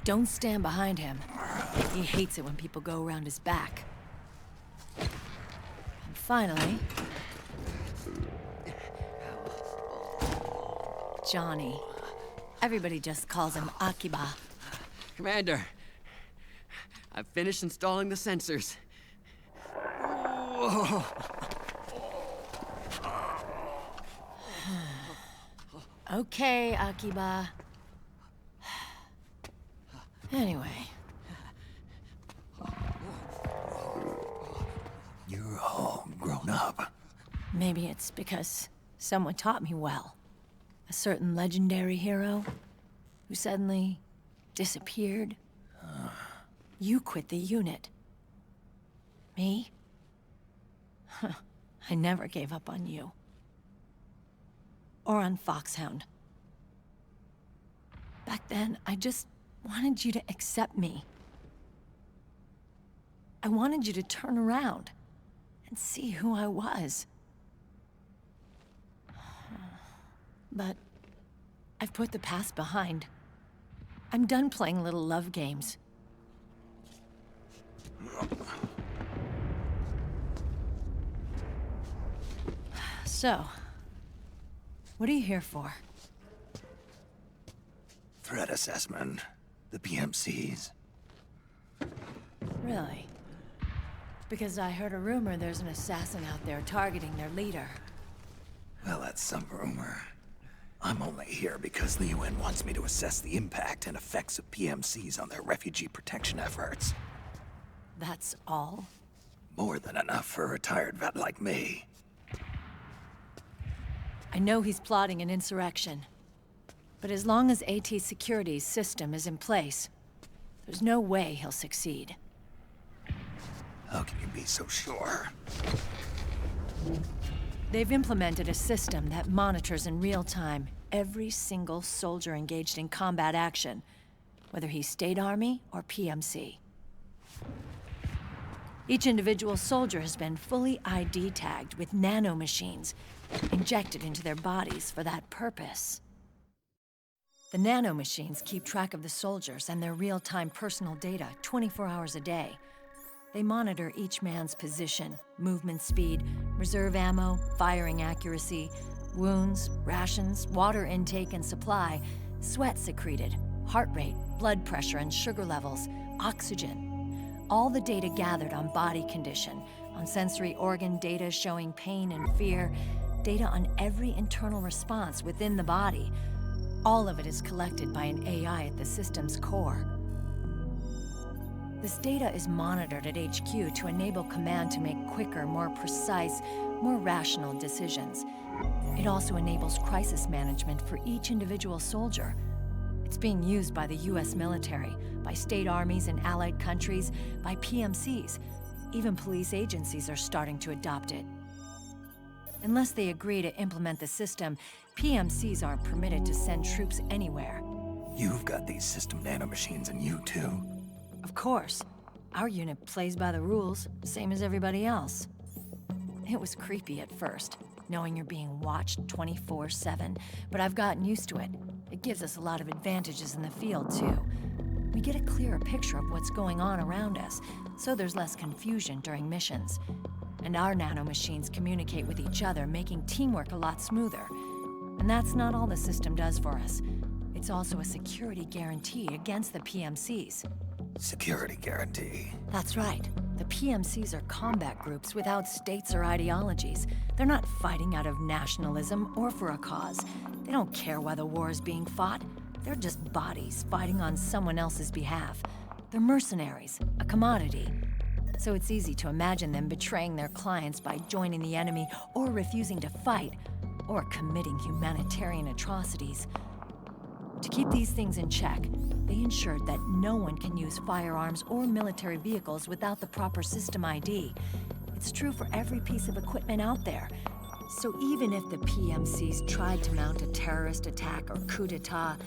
Don't stand behind him. He hates it when people go around his back. And finally... Johnny. Everybody just calls him Akiba. Commander, I've finished installing the sensors. Okay, Akiba. Anyway. You're all grown up. Maybe it's because someone taught me well. A certain legendary hero who suddenly disappeared. You quit the unit. Me? I never gave up on you. Or on Foxhound. Back then, I just wanted you to accept me. I wanted you to turn around and see who I was. But I've put the past behind. I'm done playing little love games. So, what are you here for? Threat assessment. The PMCs. Really? Because I heard a rumor there's an assassin out there targeting their leader. Well, that's some rumor. I'm only here because the UN wants me to assess the impact and effects of PMCs on their refugee protection efforts. That's all? More than enough for a retired vet like me. I know he's plotting an insurrection. But as long as AT Security's system is in place, there's no way he'll succeed. How can you be so sure? They've implemented a system that monitors in real time every single soldier engaged in combat action, whether he's State Army or PMC. Each individual soldier has been fully ID tagged with nanomachines injected into their bodies for that purpose. The nanomachines keep track of the soldiers and their real-time personal data 24 hours a day. They monitor each man's position, movement speed, reserve ammo, firing accuracy, wounds, rations, water intake and supply, sweat secreted, heart rate, blood pressure and sugar levels, oxygen. All the data gathered on body condition, on sensory organ data showing pain and fear, data on every internal response within the body. All of it is collected by an AI at the system's core. This data is monitored at HQ to enable command to make quicker, more precise, more rational decisions. It also enables crisis management for each individual soldier. It's being used by the US military, by state armies in allied countries, by PMCs. Even police agencies are starting to adopt it. Unless they agree to implement the system, PMCs aren't permitted to send troops anywhere. You've got these system nanomachines in you too. Of course. Our unit plays by the rules, same as everybody else. It was creepy at first, knowing you're being watched 24/7, but I've gotten used to it. It gives us a lot of advantages in the field, too. We get a clearer picture of what's going on around us, so there's less confusion during missions. And our nanomachines communicate with each other, making teamwork a lot smoother. And that's not all the system does for us. It's also a security guarantee against the PMCs. Security guarantee? That's right. The PMCs are combat groups without states or ideologies. They're not fighting out of nationalism or for a cause. They don't care why the war is being fought. They're just bodies fighting on someone else's behalf. They're mercenaries, a commodity. So it's easy to imagine them betraying their clients by joining the enemy or refusing to fight, or committing humanitarian atrocities. To keep these things in check, they ensured that no one can use firearms or military vehicles without the proper system ID. It's true for every piece of equipment out there. So even if the PMCs tried to mount a terrorist attack or coup d'etat,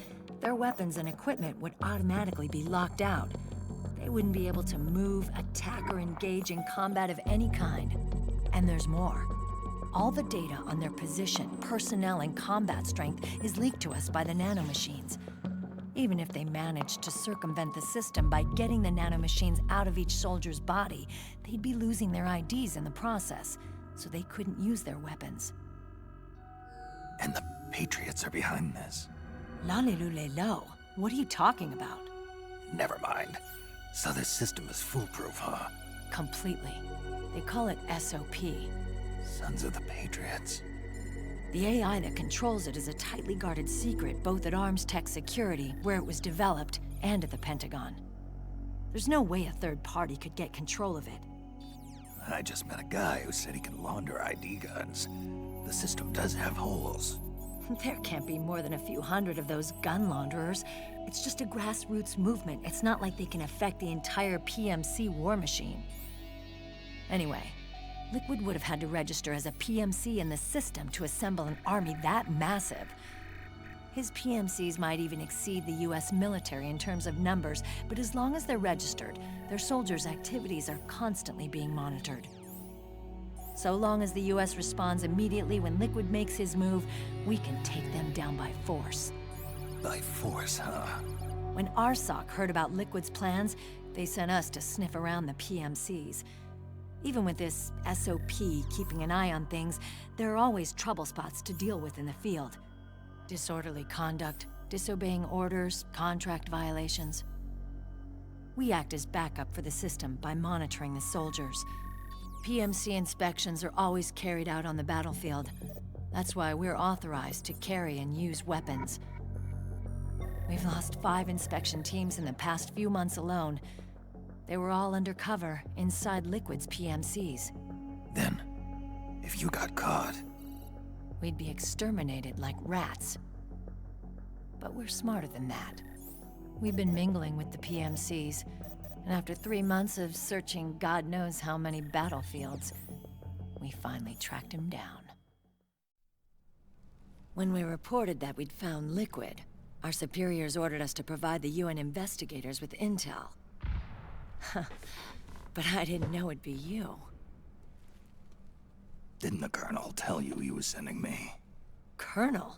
their weapons and equipment would automatically be locked out. They wouldn't be able to move, attack, or engage in combat of any kind. And there's more. All the data on their position, personnel, and combat strength is leaked to us by the nanomachines. Even if they managed to circumvent the system by getting the nanomachines out of each soldier's body, they'd be losing their IDs in the process, so they couldn't use their weapons. And the Patriots are behind this. Lalilulelo. What are you talking about? Never mind. So this system is foolproof, huh? Completely. They call it SOP. Sons of the Patriots. The AI that controls it is a tightly guarded secret, both at Arms Tech Security, where it was developed, and at the Pentagon. There's no way a third party could get control of it. I just met a guy who said he can launder ID guns. The system does have holes. There can't be more than a few hundred of those gun launderers. It's just a grassroots movement. It's not like they can affect the entire PMC war machine. Anyway, Liquid would have had to register as a PMC in the system to assemble an army that massive. His PMCs might even exceed the US military in terms of numbers, but as long as they're registered, their soldiers' activities are constantly being monitored. So long as the US responds immediately when Liquid makes his move, we can take them down by force. By force, huh? When RSOC heard about Liquid's plans, they sent us to sniff around the PMCs. Even with this SOP keeping an eye on things, there are always trouble spots to deal with in the field. Disorderly conduct, disobeying orders, contract violations. We act as backup for the system by monitoring the soldiers. PMC inspections are always carried out on the battlefield. That's why we're authorized to carry and use weapons. We've lost 5 inspection teams in the past few months alone. They were all undercover, inside Liquid's PMCs. Then, if you got caught... we'd be exterminated like rats. But we're smarter than that. We've been mingling with the PMCs, and after 3 months of searching God knows how many battlefields, we finally tracked him down. When we reported that we'd found Liquid, our superiors ordered us to provide the UN investigators with intel. But I didn't know it'd be you. Didn't the Colonel tell you he was sending me? Colonel?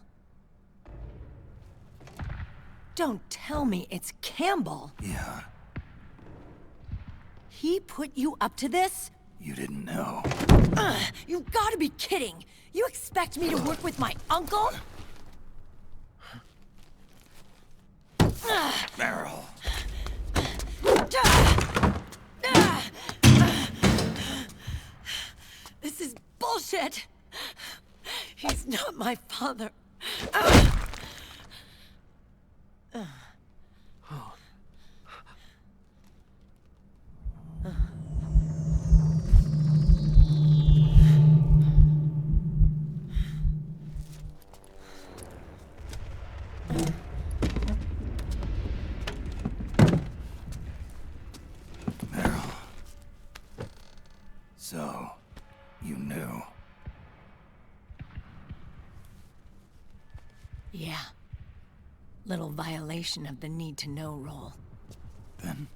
Don't tell me it's Campbell! Yeah. He put you up to this? You didn't know. You gotta be kidding! You expect me to work with my uncle? Meryl. This is bullshit! He's not my father. Meryl. So, you knew. Yeah. Little violation of the need-to-know rule. Then,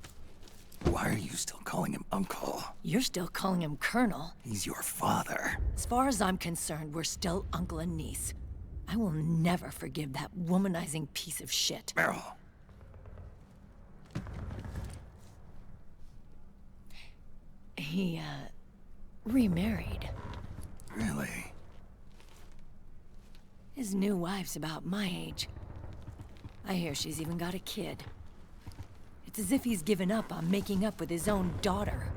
why are you still calling him Uncle? You're still calling him Colonel. He's your father. As far as I'm concerned, we're still uncle and niece. I will never forgive that womanizing piece of shit. Meryl. He, remarried. Really? His new wife's about my age. I hear she's even got a kid. It's as if he's given up on making up with his own daughter.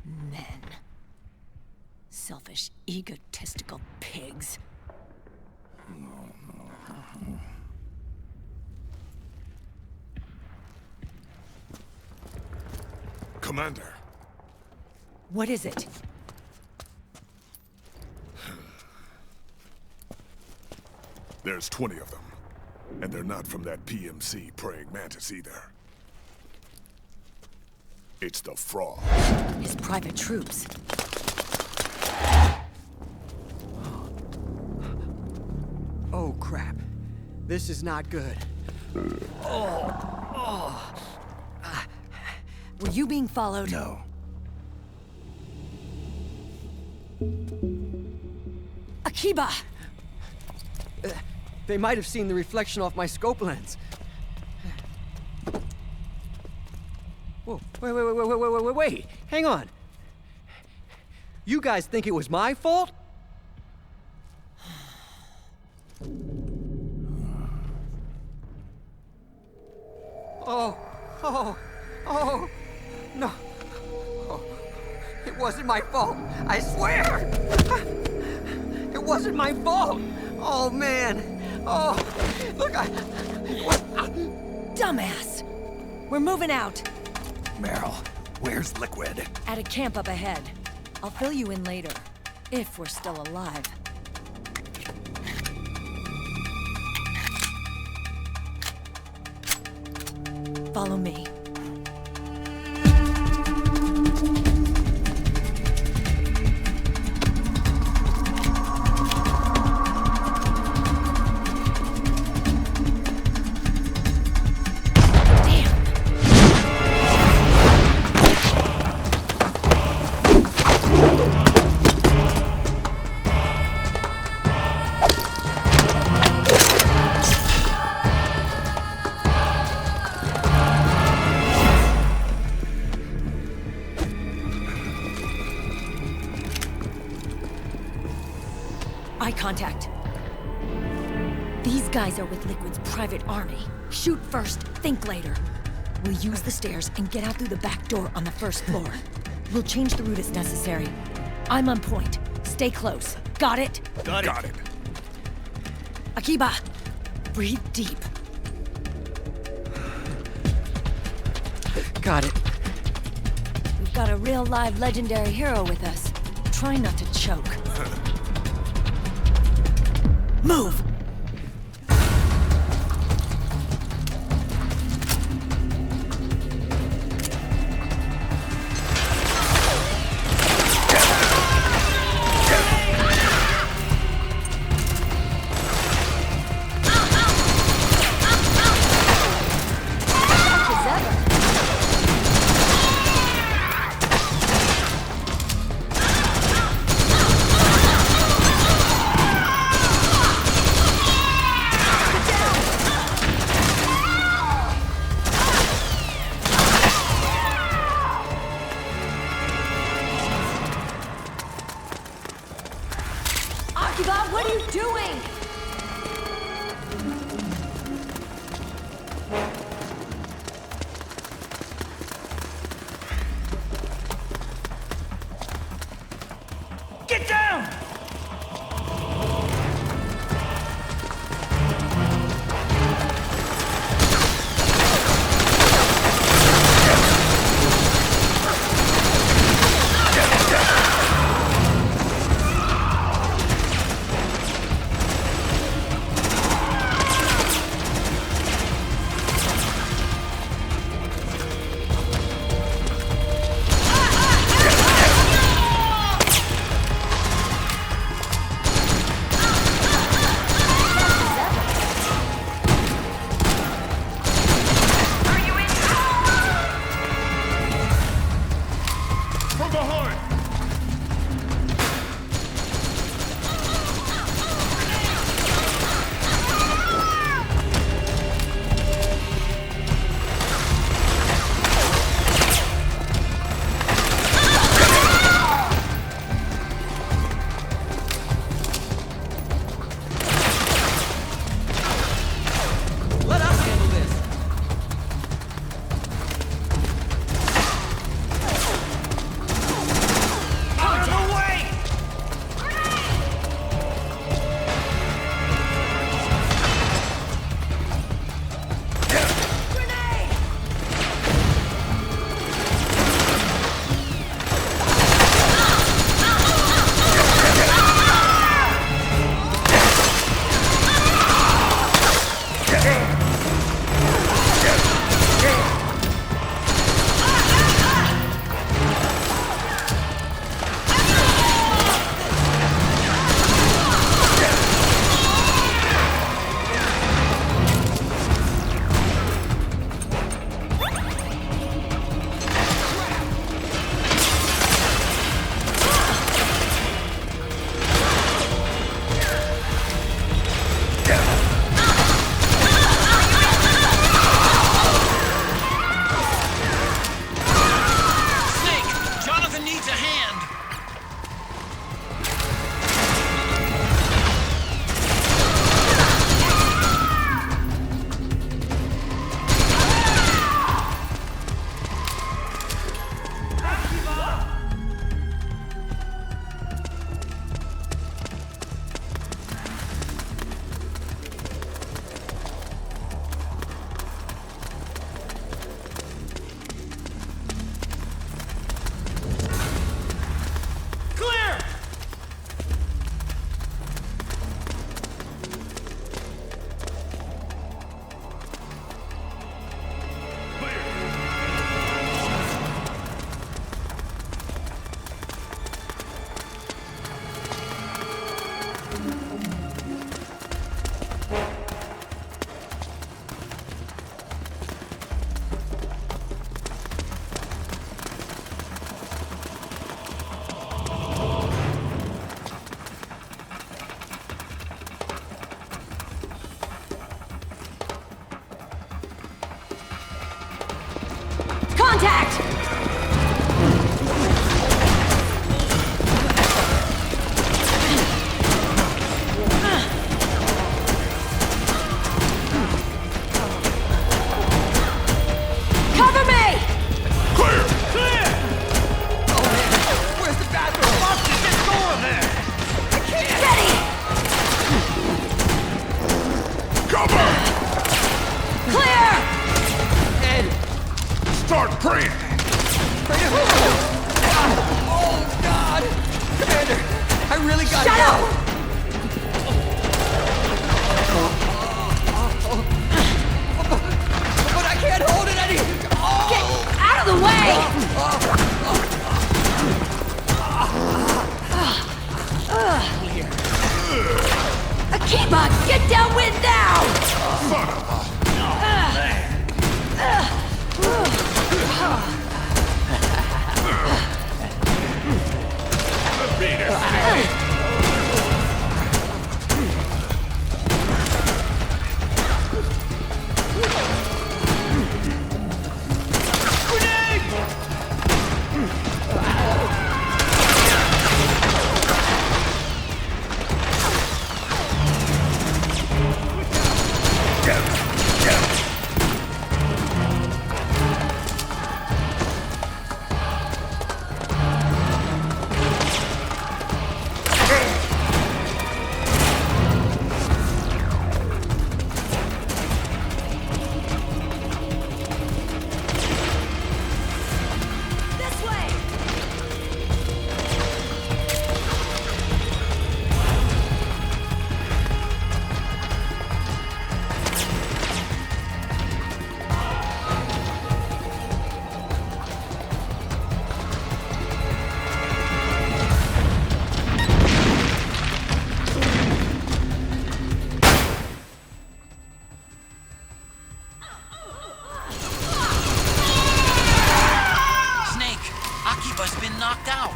Men. Selfish, egotistical pigs. Commander. What is it? There's 20 of them. And they're not from that PMC praying mantis either. It's the Frog. His private troops. Oh, crap. This is not good. Were you being followed? No. Akiba! They might have seen the reflection off my scope lens. Whoa, wait, hang on. You guys think it was my fault? Oh, no. Oh, it wasn't my fault. I swear. It wasn't my fault. Oh, man. Oh, look, Dumbass! We're moving out. Meryl, where's Liquid? At a camp up ahead. I'll fill you in later. If we're still alive. Follow me. Eye contact. These guys are with Liquid's private army. Shoot first, think later. We'll use the stairs and get out through the back door on the first floor. We'll change the route as necessary. I'm on point. Stay close. Got it? Got it. Akiba, breathe deep. Got it. We've got a real live legendary hero with us. Try not to choke. Move! Start praying! Oh, God! Commander, I really gotta Shut go! up! But I can't hold it any... Oh! Get out of the way! Akiba, get downwind now! knocked out.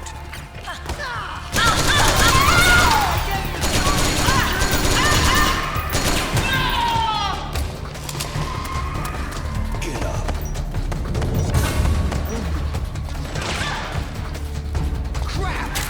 Get up. Crap!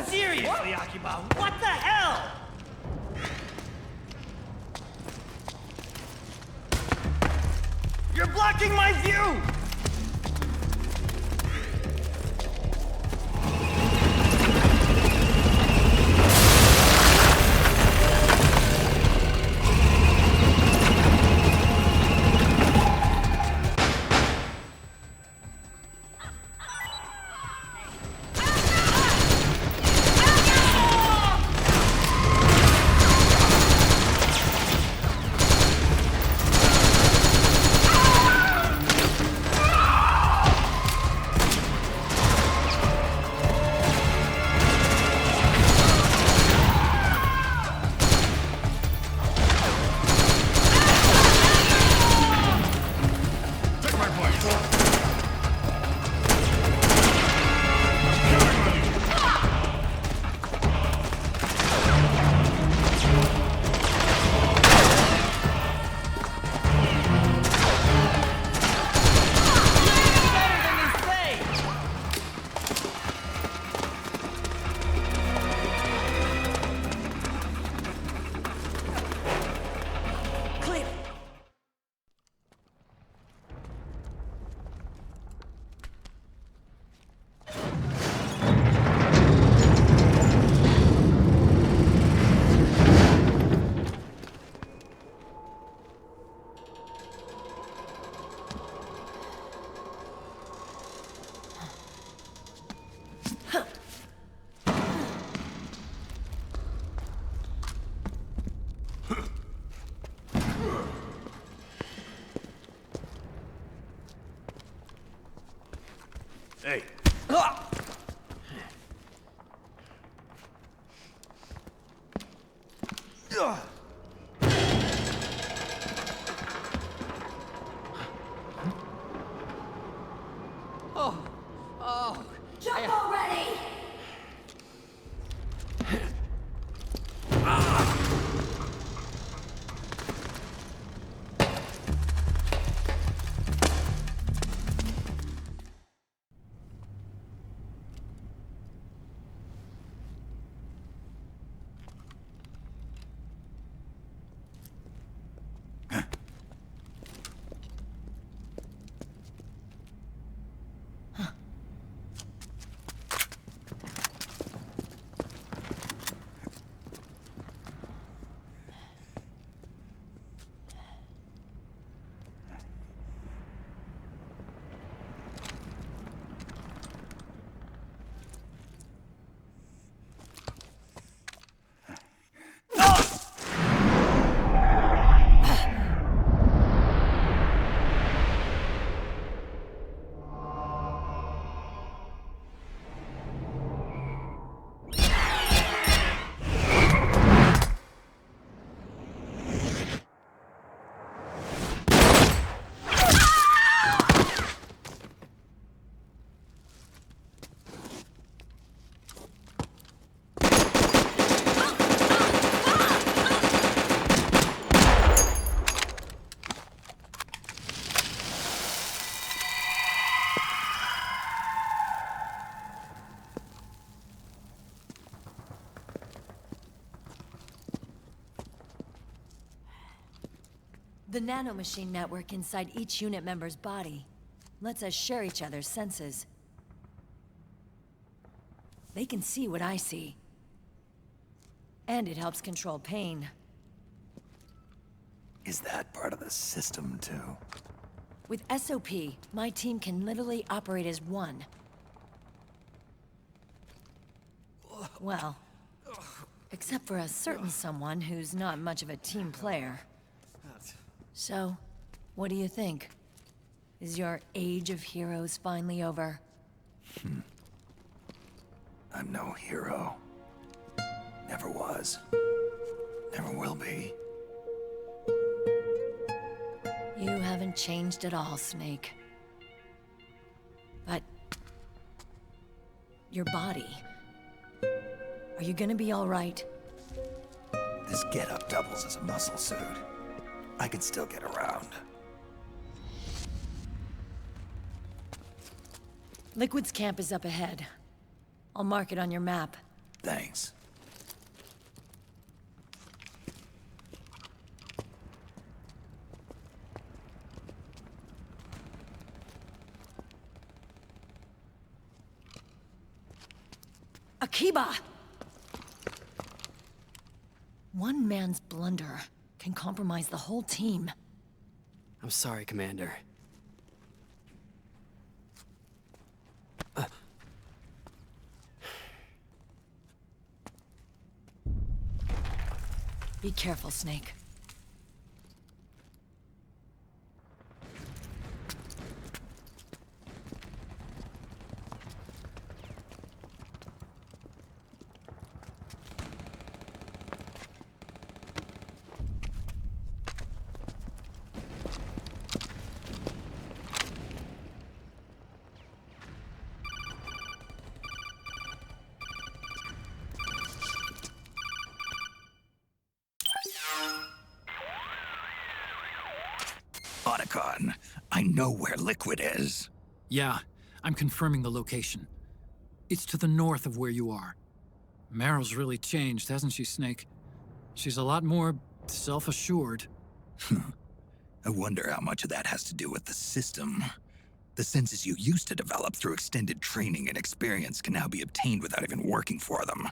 Seriously, Akiba, what the hell? You're blocking my view! Hey. Jump already! The nanomachine network inside each unit member's body lets us share each other's senses. They can see what I see. And it helps control pain. Is that part of the system, too? With SOP, my team can literally operate as one. Well, except for a certain someone who's not much of a team player. So, what do you think? Is your age of heroes finally over? I'm no hero. Never was. Never will be. You haven't changed at all, Snake. But... your body... are you gonna be all right? This getup doubles as a muscle suit. I can still get around. Liquid's camp is up ahead. I'll mark it on your map. Thanks. Akiba! One man's blunder can compromise the whole team. I'm sorry, Commander. Be careful, Snake. Otacon, I know where Liquid is. Yeah, I'm confirming the location. It's to the north of where you are. Meryl's really changed, hasn't she, Snake? She's a lot more self-assured. I wonder how much of that has to do with the system. The senses you used to develop through extended training and experience can now be obtained without even working for them.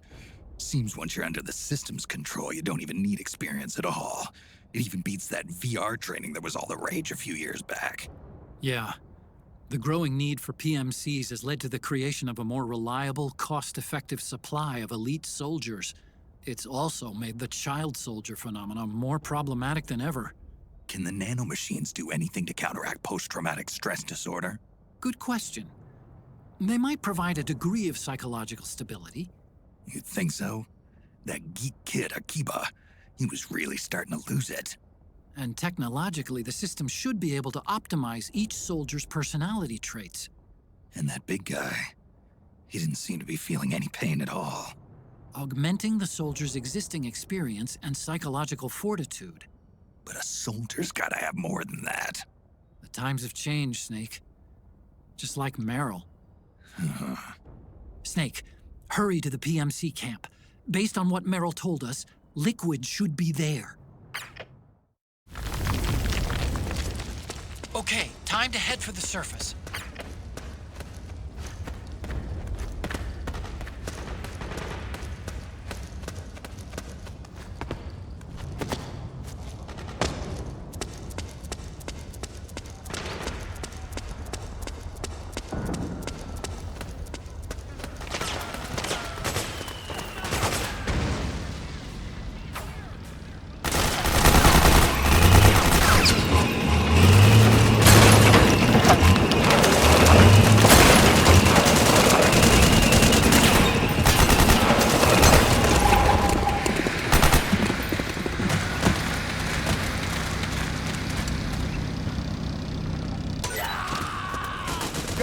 Seems once you're under the system's control, you don't even need experience at all. It even beats that VR training that was all the rage a few years back. Yeah. The growing need for PMCs has led to the creation of a more reliable, cost-effective supply of elite soldiers. It's also made the child soldier phenomenon more problematic than ever. Can the nanomachines do anything to counteract post-traumatic stress disorder? Good question. They might provide a degree of psychological stability. You'd think so? That geek kid, Akiba, he was really starting to lose it. And technologically, the system should be able to optimize each soldier's personality traits. And that big guy, he didn't seem to be feeling any pain at all. Augmenting the soldier's existing experience and psychological fortitude. But a soldier's gotta have more than that. The times have changed, Snake. Just like Meryl. Snake, hurry to the PMC camp. Based on what Meryl told us, Liquid should be there. Okay, time to head for the surface.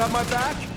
Got my back?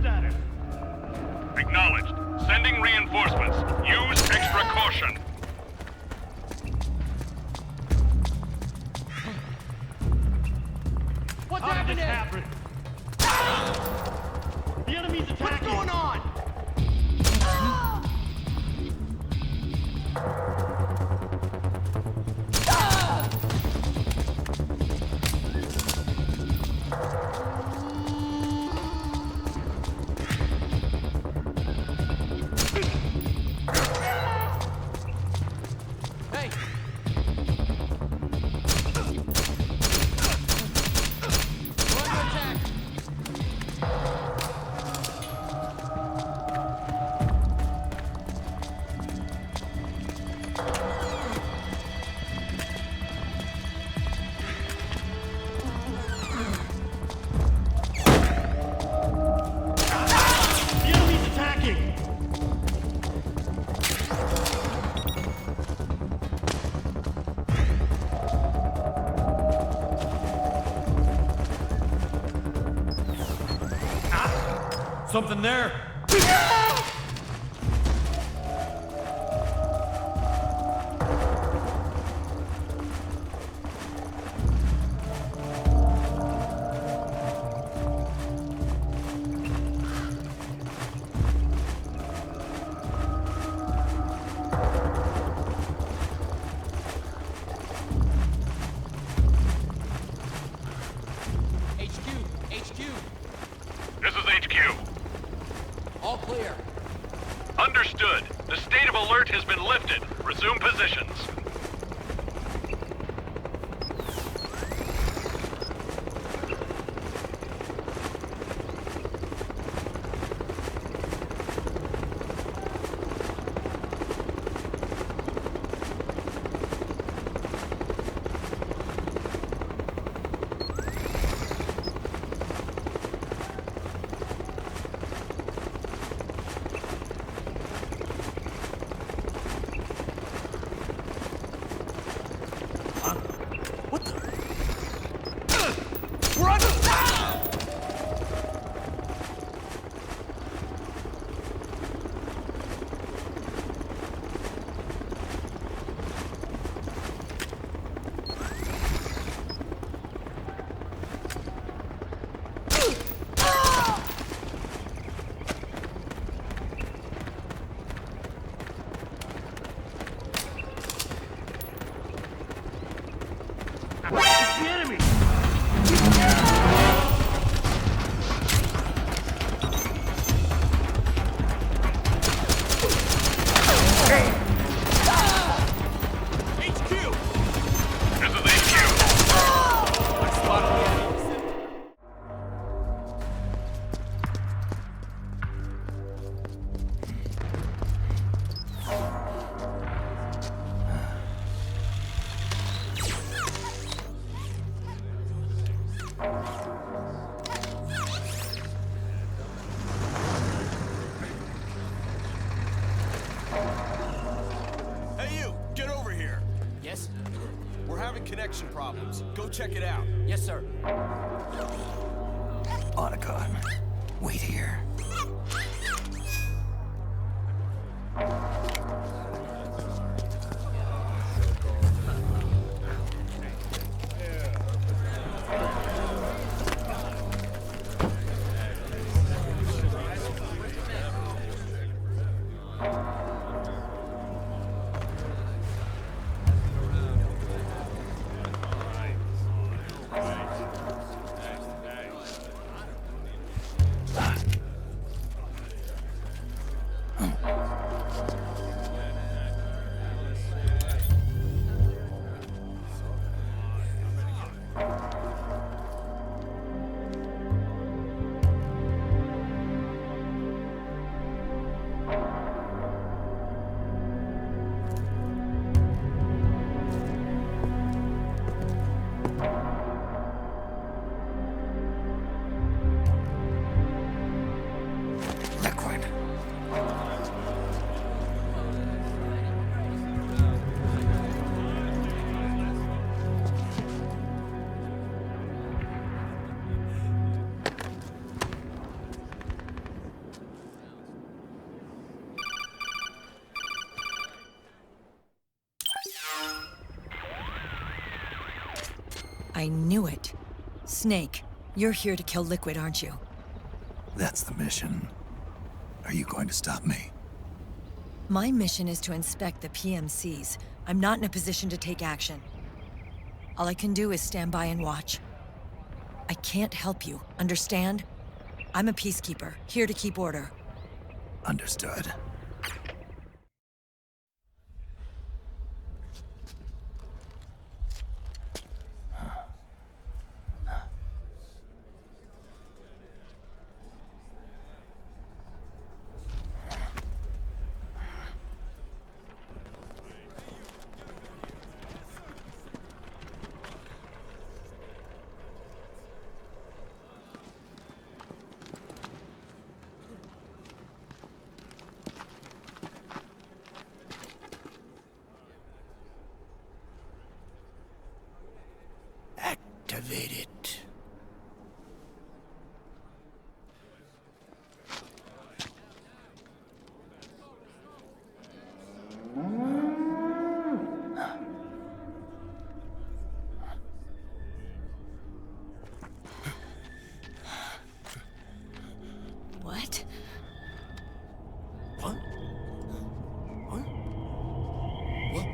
status. Acknowledged. Sending reinforcements. Use extra caution. What's happening? The enemy's attacking. What's going on? Hey! The enemy's attacking. Something there? This is HQ. All clear. Understood. The state of alert has been lifted. Resume positions. It's the enemy. This is HQ. Let's spot the enemy. Hey you, get over here. Yes? We're having connection problems. Go check it out. Yes, sir. Otacon, wait here. I knew it. Snake, you're here to kill Liquid, aren't you? That's the mission. Are you going to stop me? My mission is to inspect the PMCs. I'm not in a position to take action. All I can do is stand by and watch. I can't help you, understand? I'm a peacekeeper, here to keep order. Understood. Activate it. What? What? What? What?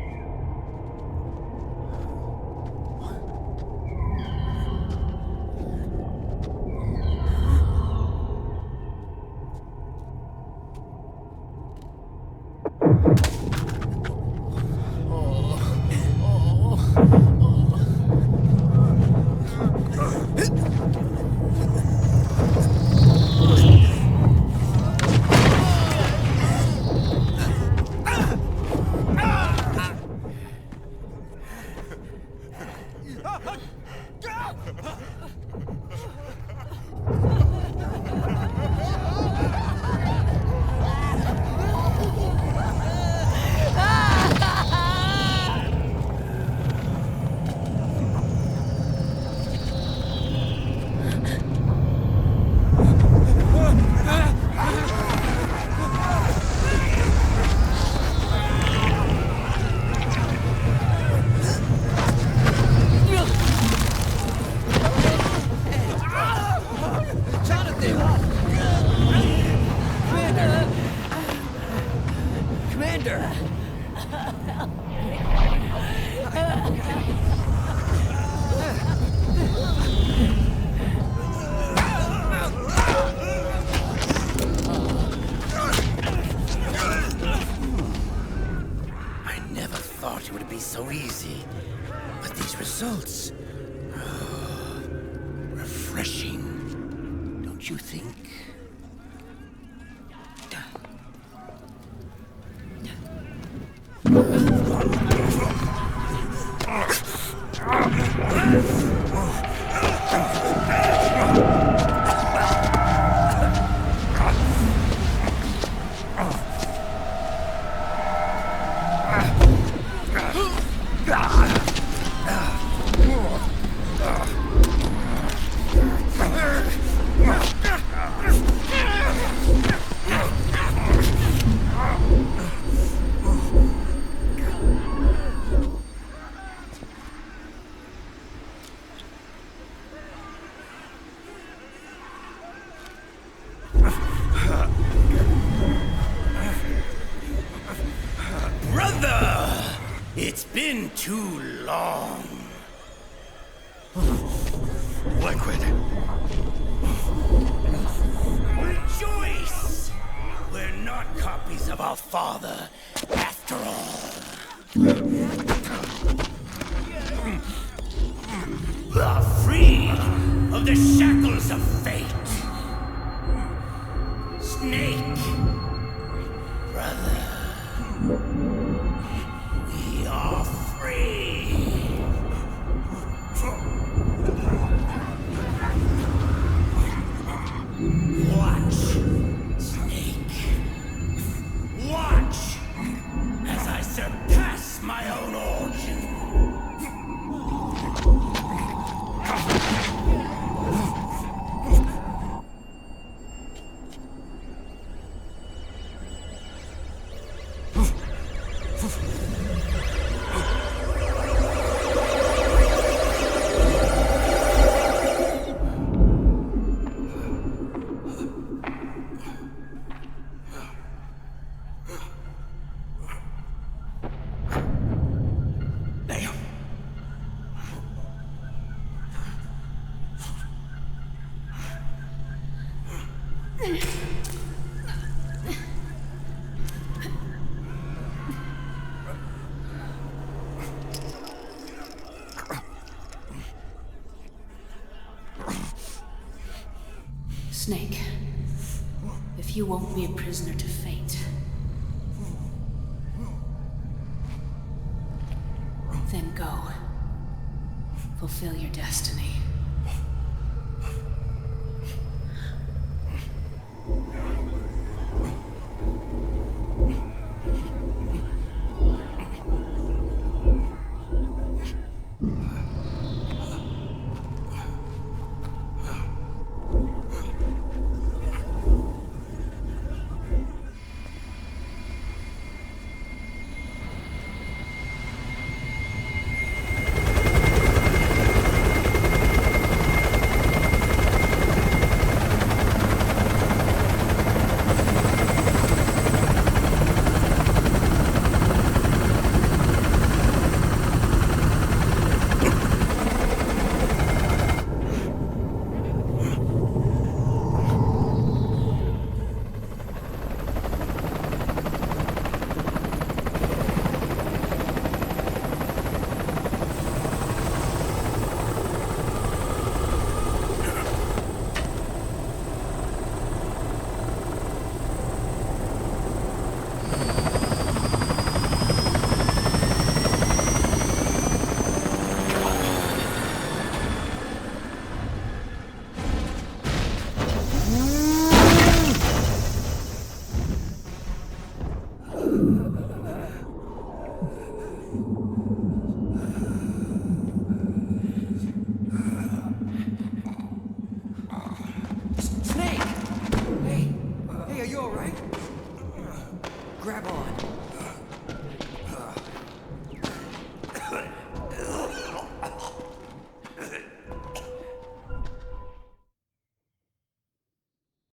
So easy. But these results... refreshing. Don't you think? It's been too long. Liquid. Rejoice! We're not copies of our father, after all. We are free of the shackles of fate. Snake, brother. We are free! Watch, Snake. Watch as I surpass my own origin. If you won't be a prisoner to fate, then go. Fulfill your destiny.